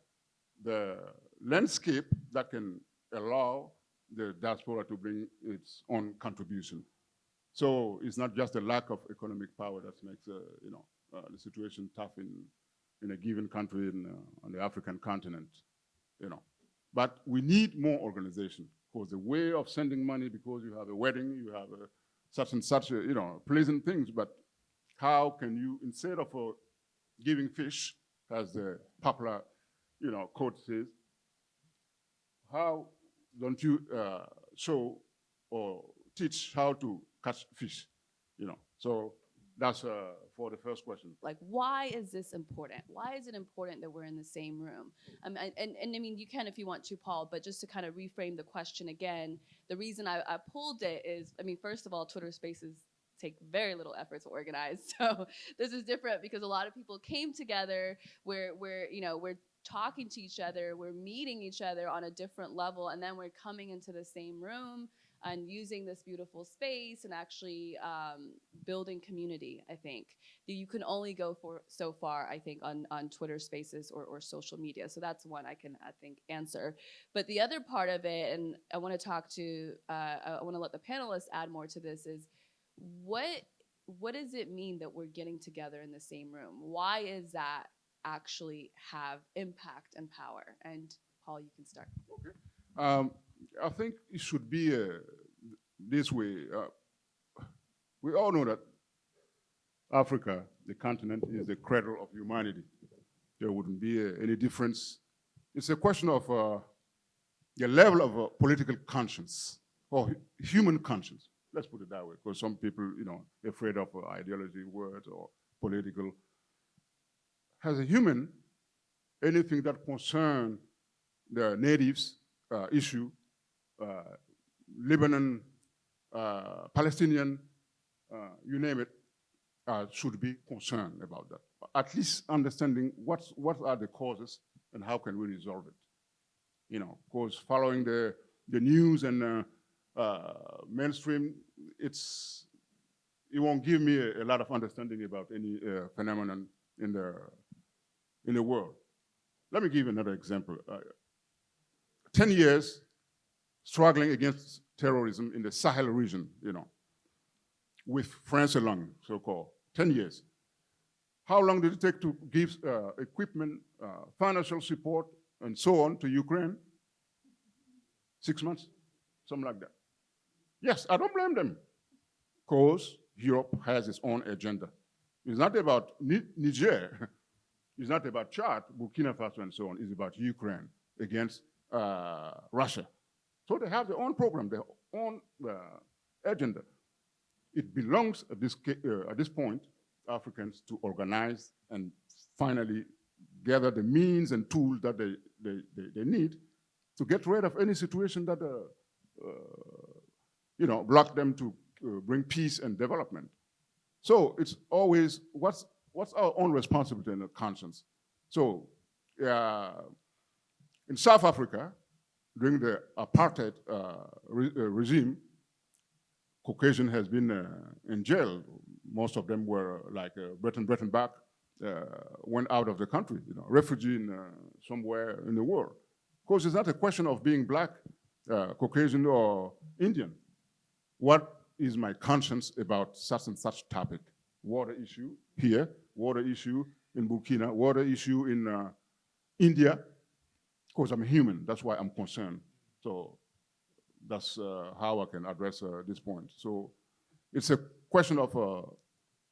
the landscape that can allow the diaspora to bring its own contribution. So it's not just a lack of economic power that makes the situation tough in a given country on the African continent, But we need more organization, because the way of sending money, because you have a wedding, you have such and such, pleasant things, but how can you, instead of giving fish, as the popular, quote says, how don't you show or teach how to catch fish, So that's for the first question. Like, why is this important? Why is it important that we're in the same room? And I mean, you can if you want to, Paul, but just to kind of reframe the question again, the reason I pulled it is, I mean, first of all, Twitter Spaces take very little effort to organize. So this is different because a lot of people came together where we're talking to each other, we're meeting each other on a different level, and then we're coming into the same room and using this beautiful space and actually building community. I think you can only go for so far, I think, on Twitter Spaces or social media. So that's one I think answer. But the other part of it, and I want to talk to, I want to let the panelists add more to this, is what does it mean that we're getting together in the same room? Why is that actually have impact and power? And Paul, you can start. Okay. I think it should be this way. We all know that Africa, the continent, is the cradle of humanity. There wouldn't be any difference. It's a question of the level of political conscience or human conscience. Let's put it that way, because some people, afraid of ideology words or political. As a human, anything that concerns the natives issue, Lebanon, Palestinian, you name it, should be concerned about that. At least understanding what are the causes and how can we resolve it. Because following the news and mainstream, it won't give me a lot of understanding about any phenomenon in the world. Let me give another example. 10 years struggling against terrorism in the Sahel region, with France alone, so-called, 10 years. How long did it take to give equipment, financial support, and so on to Ukraine? 6 months, something like that. Yes, I don't blame them, because Europe has its own agenda. It's not about Niger. It's not about Chad, Burkina Faso, and so on. It's about Ukraine against Russia. So they have their own program, their own agenda. It belongs at this point, Africans to organize and finally gather the means and tools that they need to get rid of any situation that block them to bring peace and development. So it's always what's our own responsibility and conscience. So in South Africa, during the apartheid regime, Caucasian has been in jail. Most of them were like Breton back, went out of the country, refugee in somewhere in the world. Of course, it's not a question of being black, Caucasian, or Indian. What is my conscience about such and such topic? Water issue here, water issue in Burkina, water issue in India. Of course, I'm human. That's why I'm concerned. So that's how I can address this point. So it's a question of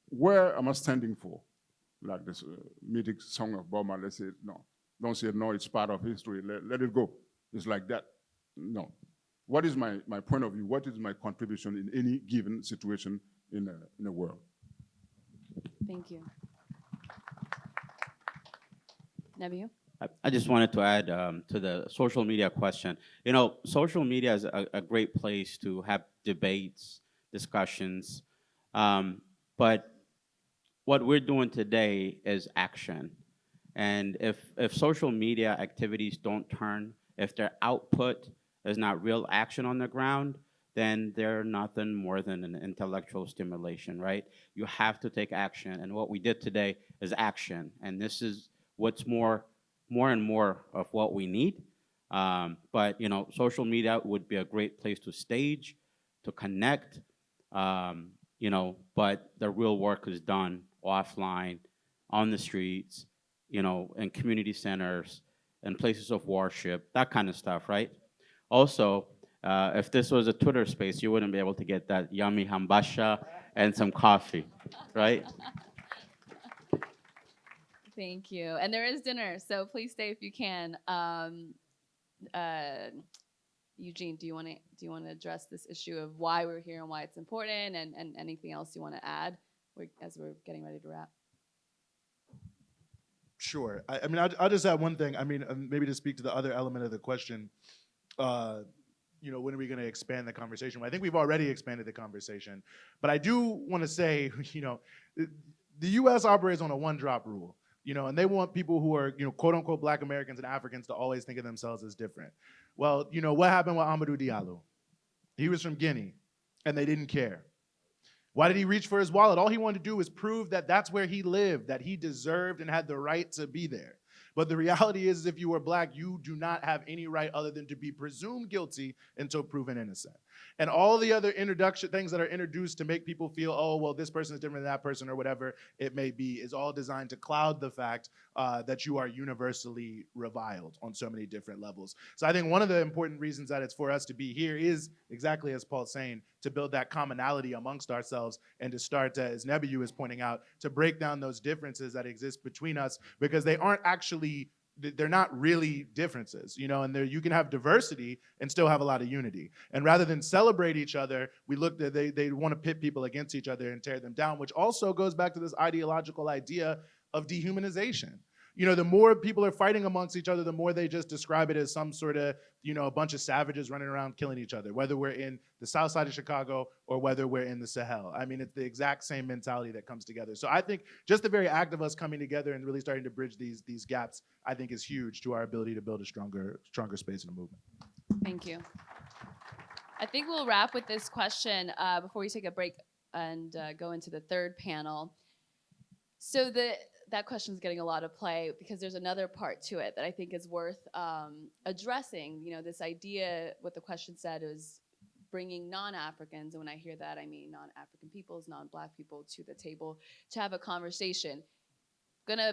where am I standing for? Like this mythic song of Bob Marley said, no, don't say no, it's part of history, let it go. It's like that. No. What is my point of view? What is my contribution in any given situation in the world? Thank you. Nebiu? I just wanted to add to the social media question. Social media is a great place to have debates, discussions, but what we're doing today is action. And if social media activities don't turn, if their output is not real action on the ground, then they're nothing more than an intellectual stimulation, right? You have to take action, and what we did today is action, and this is what's more and more of what we need. But social media would be a great place to stage, to connect, but the real work is done offline, on the streets, in community centers, and places of worship, that kind of stuff, right? Also, if this was a Twitter space, you wouldn't be able to get that yummy hambasha and some coffee, right? Thank you. And there is dinner, so please stay if you can. Eugene, do you want to address this issue of why we're here and why it's important, and anything else you want to add as we're getting ready to wrap? Sure. I mean, I'll just add one thing. I mean, maybe to speak to the other element of the question, when are we going to expand the conversation? Well, I think we've already expanded the conversation. But I do want to say, the U.S. operates on a one-drop rule, and they want people who are, quote-unquote Black Americans and Africans to always think of themselves as different. Well, what happened with Amadou Diallo? He was from Guinea, and they didn't care. Why did he reach for his wallet? All he wanted to do was prove that that's where he lived, that he deserved and had the right to be there. But the reality is, if you are Black, you do not have any right other than to be presumed guilty until proven innocent. And all the other things that are introduced to make people feel, oh, well, this person is different than that person or whatever it may be, is all designed to cloud the fact that you are universally reviled on so many different levels. So I think one of the important reasons that it's for us to be here is exactly as Paul's saying, to build that commonality amongst ourselves and to start, as Nebiu is pointing out, to break down those differences that exist between us, because they're not really differences, and you can have diversity and still have a lot of unity. And rather than celebrate each other, we look at they want to pit people against each other and tear them down, which also goes back to this ideological idea of dehumanization. The more people are fighting amongst each other, the more they just describe it as some sort of, a bunch of savages running around killing each other, whether we're in the south side of Chicago or whether we're in the Sahel. I mean, it's the exact same mentality that comes together. So I think just the very act of us coming together and really starting to bridge these gaps, I think is huge to our ability to build a stronger space in the movement. Thank you. I think we'll wrap with this question before we take a break and go into the third panel. So that question is getting a lot of play because there's another part to it that I think is worth addressing. This idea, what the question said, is bringing non-Africans, and when I hear that, I mean non-African peoples, non-Black people to the table to have a conversation. Gonna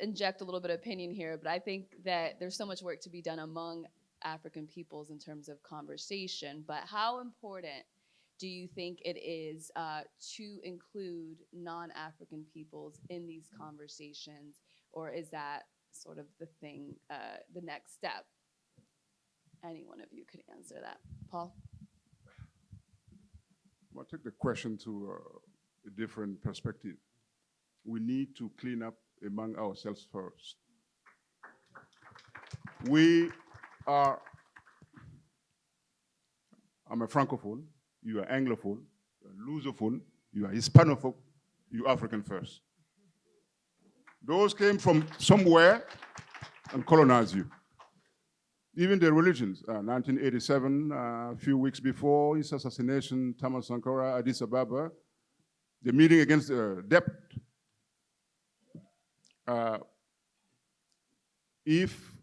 inject a little bit of opinion here, but I think that there's so much work to be done among African peoples in terms of conversation, but how important do you think it is to include non-African peoples in these conversations, or is that sort of the thing, the next step? Any one of you could answer that. Paul? I'll take the question to a different perspective. We need to clean up among ourselves first. I'm a francophone, you are anglophone, you are lusophone, you are hispanophone, you African first. Those came from somewhere and colonized you. Even the religions, 1987, a few weeks before his assassination, Thomas Sankara, Addis Ababa, the meeting against debt. If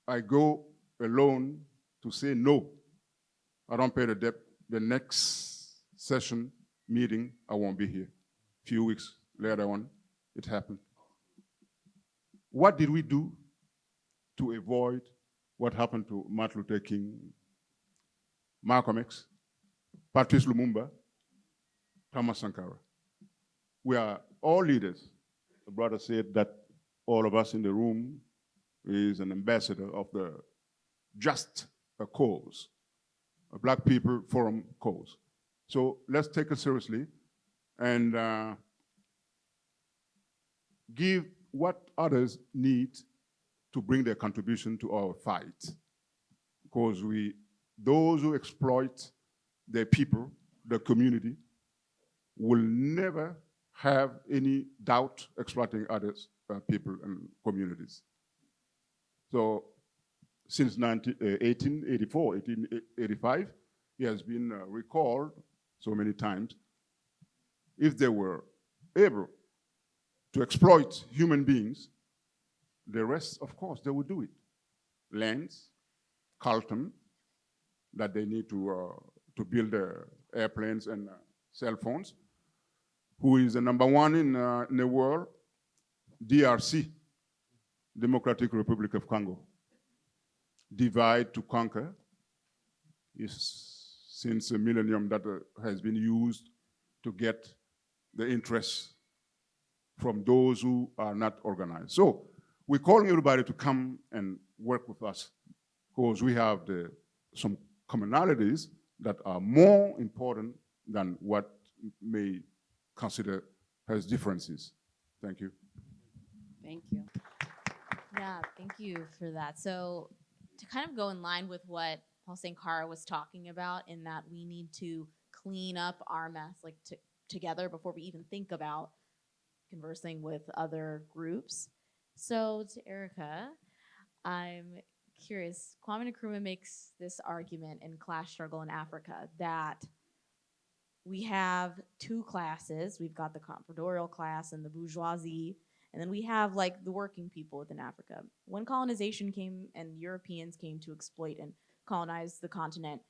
I go alone to say no, I don't pay the debt, the next session meeting, I won't be here. A few weeks later on, it happened. What did we do to avoid what happened to Martin Luther King, Malcolm X, Patrice Lumumba, Thomas Sankara? We are all leaders. The brother said that all of us in the room is an ambassador of the just a cause, a Black People Forum cause. So let's take it seriously and give what others need to bring their contribution to our fight. Because those who exploit their people, the community, will never have any doubt exploiting others, people and communities. So since 1884, 1885, he has been recalled so many times. If they were able to exploit human beings, the rest, of course, they would do it. Lands, Carlton, that they need to build airplanes and cell phones. Who is the #1 in the world? DRC, Democratic Republic of Congo. Divide to conquer is since a millennium that has been used to get the interests from those who are not organized. So we're calling everybody to come and work with us because we have some commonalities that are more important than what may consider as differences. Thank you. Thank you. Yeah, thank you for that. So to kind of go in line with what Paul Sankara was talking about, in that we need to clean up our mess like together before we even think about conversing with other groups. So to Erica, I'm curious, Kwame Nkrumah makes this argument in Class Struggle in Africa that we have two classes. We've got the compradorial class and the bourgeoisie, and then we have like the working people within Africa. When colonization came and Europeans came to exploit and colonize the continent,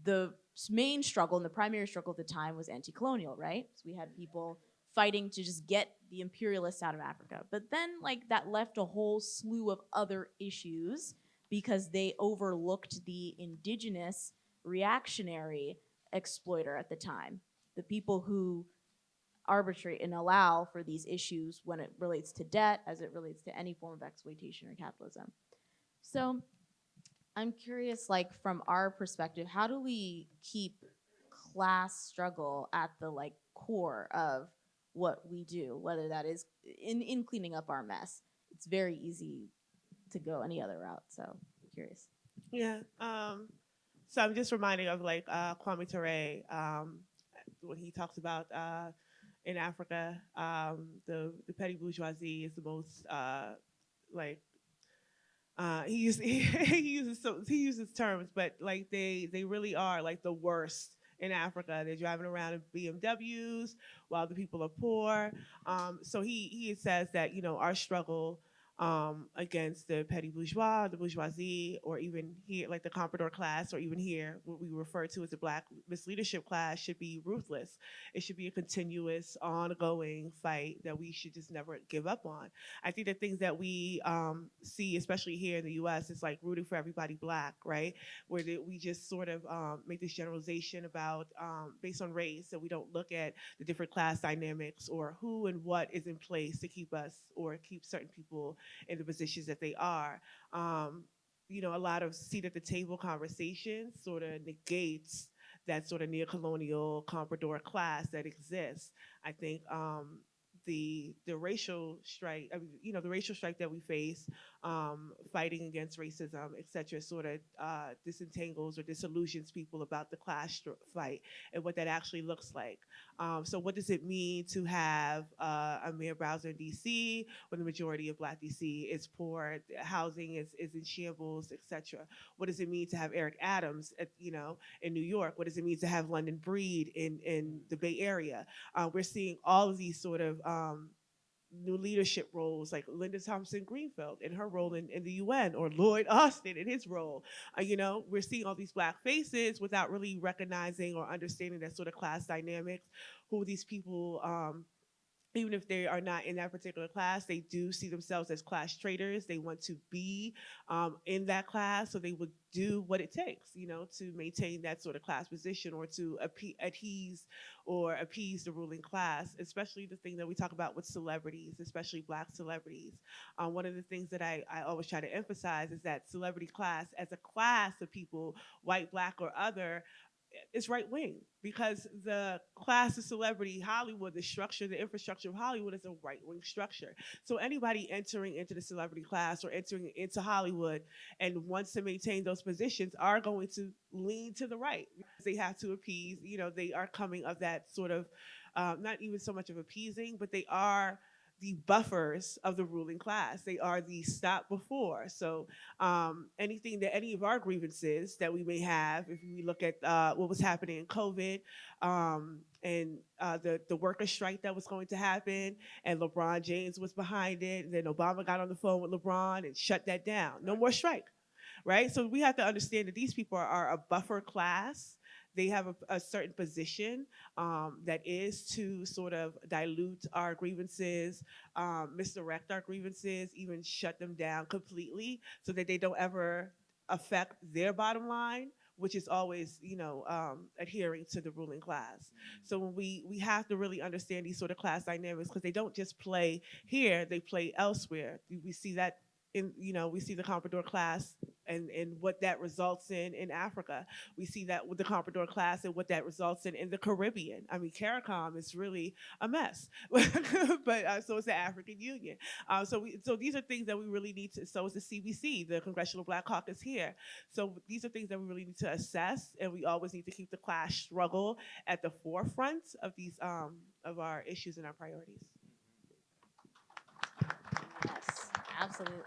the main struggle and the primary struggle at the time was anti-colonial, right? So we had people fighting to just get the imperialists out of Africa. But then like that left a whole slew of other issues because they overlooked the indigenous reactionary exploiter at the time, the people who arbitrate and allow for these issues when it relates to debt, as it relates to any form of exploitation or capitalism. So I'm curious, like from our perspective, how do we keep class struggle at the like core of what we do, whether that is in cleaning up our mess? It's very easy to go any other route, so I'm curious. Yeah. So I'm just reminding of like Kwame Ture when he talks about in Africa, the petty bourgeoisie is the most he uses terms, but like they really are like the worst in Africa. They're driving around in BMWs while the people are poor. So he says that our struggle against the petty bourgeois, the bourgeoisie, or even here, like the comprador class, or even here, what we refer to as the Black misleadership class, should be ruthless. It should be a continuous, ongoing fight that we should just never give up on. I think the things that we see, especially here in the U.S., is like rooting for everybody Black, right? Where we just sort of make this generalization about based on race, and we don't look at the different class dynamics or who and what is in place to keep us or keep certain people in the positions that they are. A lot of seat at the table conversations sort of negates that sort of neo-colonial comprador class that exists. I think the racial strike, the racial strike that we face, fighting against racism, et cetera, sort of disentangles or disillusions people about the class fight and what that actually looks like. So what does it mean to have a Mayor Bowser in D.C. when the majority of Black D.C. is poor, housing is in shambles, et cetera? What does it mean to have Eric Adams, in New York? What does it mean to have London Breed in the Bay Area? We're seeing all of these sort of new leadership roles, like Lyndon Thompson Greenfield in her role in the UN, or Lloyd Austin in his role. We're seeing all these Black faces without really recognizing or understanding that sort of class dynamics, who these people, even if they are not in that particular class, they do see themselves as class traitors. They want to be in that class, so they would do what it takes, to maintain that sort of class position or to appease the ruling class, especially the thing that we talk about with celebrities, especially Black celebrities. One of the things that I always try to emphasize is that celebrity class as a class of people, white, Black, or other, is right wing, because the class of celebrity, Hollywood, the structure, the infrastructure of Hollywood is a right wing structure. So anybody entering into the celebrity class or entering into Hollywood and wants to maintain those positions are going to lean to the right. They have to appease, they are coming of that sort of, not even so much of appeasing, but they are the buffers of the ruling class. They are the stop before. So anything that any of our grievances that we may have, if we look at what was happening in COVID and the worker strike that was going to happen, and LeBron James was behind it, and then Obama got on the phone with LeBron and shut that down. No more strike, right? So we have to understand that these people are a buffer class. They have a certain position that is to sort of dilute our grievances, misdirect our grievances, even shut them down completely so that they don't ever affect their bottom line, which is always, adhering to the ruling class. So when we have to really understand these sort of class dynamics, because they don't just play here, they play elsewhere. We see that we see the comprador class and what that results in Africa. We see that with the comprador class and what that results in the Caribbean. I mean, CARICOM is really a mess, but so is the African Union. So these are things that we really need to. So is the CBC, the Congressional Black Caucus here. So these are things that we really need to assess, and we always need to keep the class struggle at the forefront of these of our issues and our priorities. Yes, absolutely.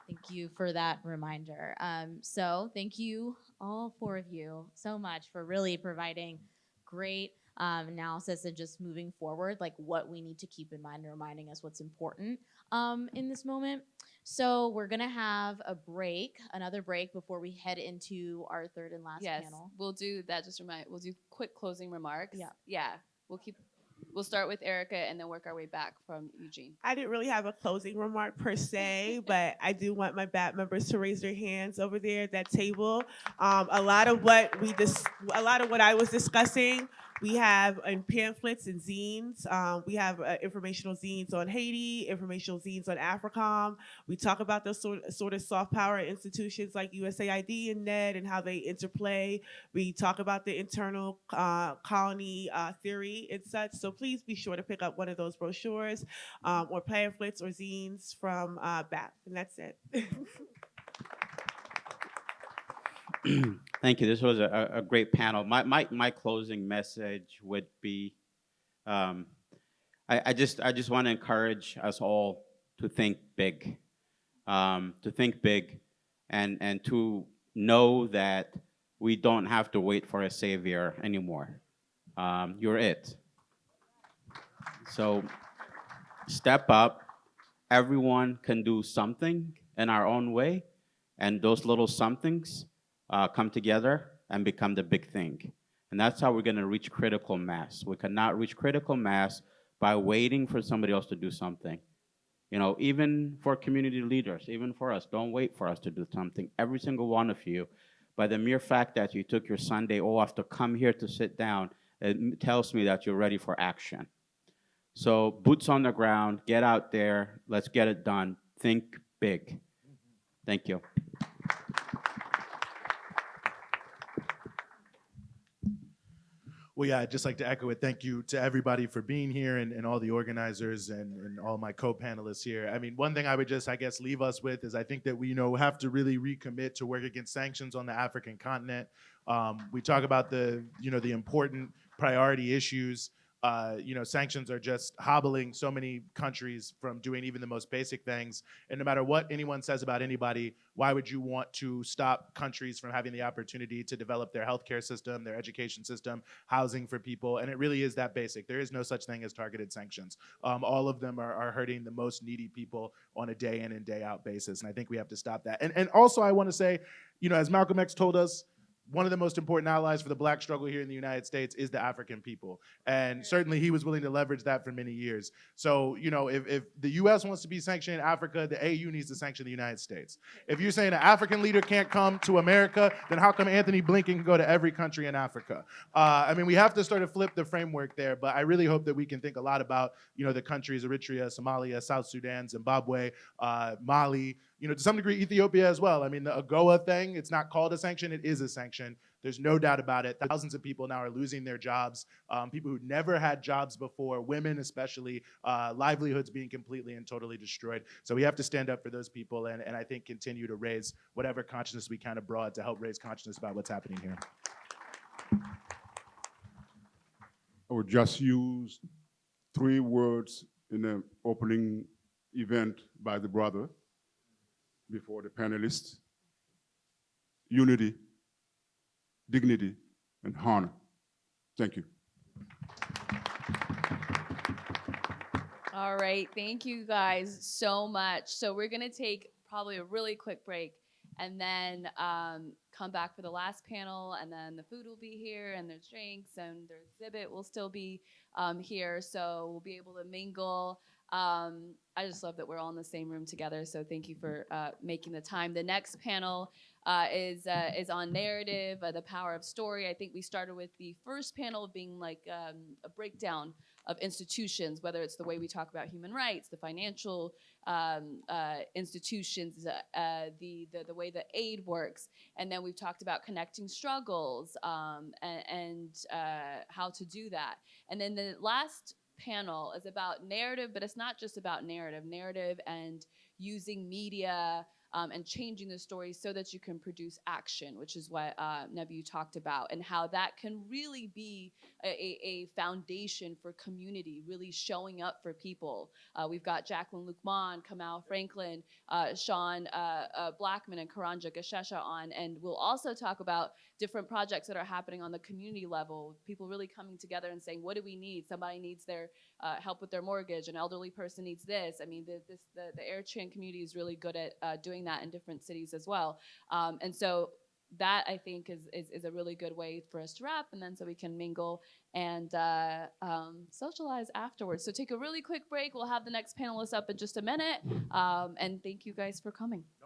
Thank you for that reminder. So thank you, all four of you, so much for really providing great analysis and just moving forward, like what we need to keep in mind and reminding us what's important in this moment. So we're gonna have another break before we head into our third and last panel. We'll do that. We'll do quick closing remarks. Yeah. We'll start with Erica and then work our way back from Eugene. I didn't really have a closing remark per se, but I do want my BAT members to raise their hands over there at that table. A lot of what I was discussing, we have in pamphlets and zines. We have informational zines on Haiti, informational zines on AFRICOM. We talk about those sort of soft power institutions like USAID and NED and how they interplay. We talk about the internal colony theory and such. So please be sure to pick up one of those brochures or pamphlets or zines from BAT. And that's it. Thank you. This was a great panel. My closing message would be, I just want to encourage us all to think big, and to know that we don't have to wait for a savior anymore. You're it. So step up everyone can do something in our own way, and those little somethings come together and become the big thing. And that's how we're going to reach critical mass. We cannot reach critical mass by waiting for somebody else to do something. You know, even for community leaders, even for us, don't wait for us to do something. Every single one of you, by the mere fact that you took your Sunday off to come here to sit down, it tells me that you're ready for action. So boots on the ground, get out there, let's get it done. Think big. Thank you. Well, yeah, I'd just like to echo it. Thank you to everybody for being here and all the organizers and all my co-panelists here. I mean, one thing I would just, I guess, leave us with is I think that we, have to really recommit to work against sanctions on the African continent. We talk about the important priority issues. Sanctions are just hobbling so many countries from doing even the most basic things. And no matter what anyone says about anybody, why would you want to stop countries from having the opportunity to develop their healthcare system, their education system, housing for people? And it really is that basic. There is no such thing as targeted sanctions. All of them are hurting the most needy people on a day in and day out basis. And I think we have to stop that. And also I want to say, as Malcolm X told us, one of the most important allies for the Black struggle here in the United States is the African people. And certainly he was willing to leverage that for many years. So, if the US wants to be sanctioning Africa, the AU needs to sanction the United States. If you're saying an African leader can't come to America, then how come Anthony Blinken can go to every country in Africa? We have to start to flip the framework there, but I really hope that we can think a lot about, the countries, Eritrea, Somalia, South Sudan, Zimbabwe, Mali, to some degree, Ethiopia as well. The AGOA thing, it's not called a sanction, it is a sanction. There's no doubt about it. Thousands of people now are losing their jobs. People who never had jobs before, women especially, livelihoods being completely and totally destroyed. So we have to stand up for those people and I think continue to raise whatever consciousness we can abroad to help raise consciousness about what's happening here. I would just use 3 words in the opening event by the brother before the panelists: unity, dignity, and honor. Thank you. All right, thank you guys so much. So we're gonna take probably a really quick break and then come back for the last panel, and then the food will be here, and there's drinks, and their exhibit will still be here, so we'll be able to mingle. I just love that we're all in the same room together, so thank you for making the time. The next panel is on narrative, the power of story. I think we started with the first panel being like a breakdown of institutions, whether it's the way we talk about human rights, the financial institutions, the way that aid works, and then we've talked about connecting struggles and how to do that. And then the last panel is about narrative, but it's not just about narrative and using media and changing the story so that you can produce action, which is what Nebu talked about, and how that can really be a foundation for community, really showing up for people. We've got Jacqueline Lukman, Kamal Franklin, Sean Blackman, and Karanja Gashesha on, and we'll also talk about different projects that are happening on the community level, people really coming together and saying, what do we need? Somebody needs their help with their mortgage, an elderly person needs this. The Eritrean community is really good at doing that in different cities as well. And so that, I think, is a really good way for us to wrap, and then so we can mingle and socialize afterwards. So take a really quick break. We'll have the next panelists up in just a minute. And thank you guys for coming.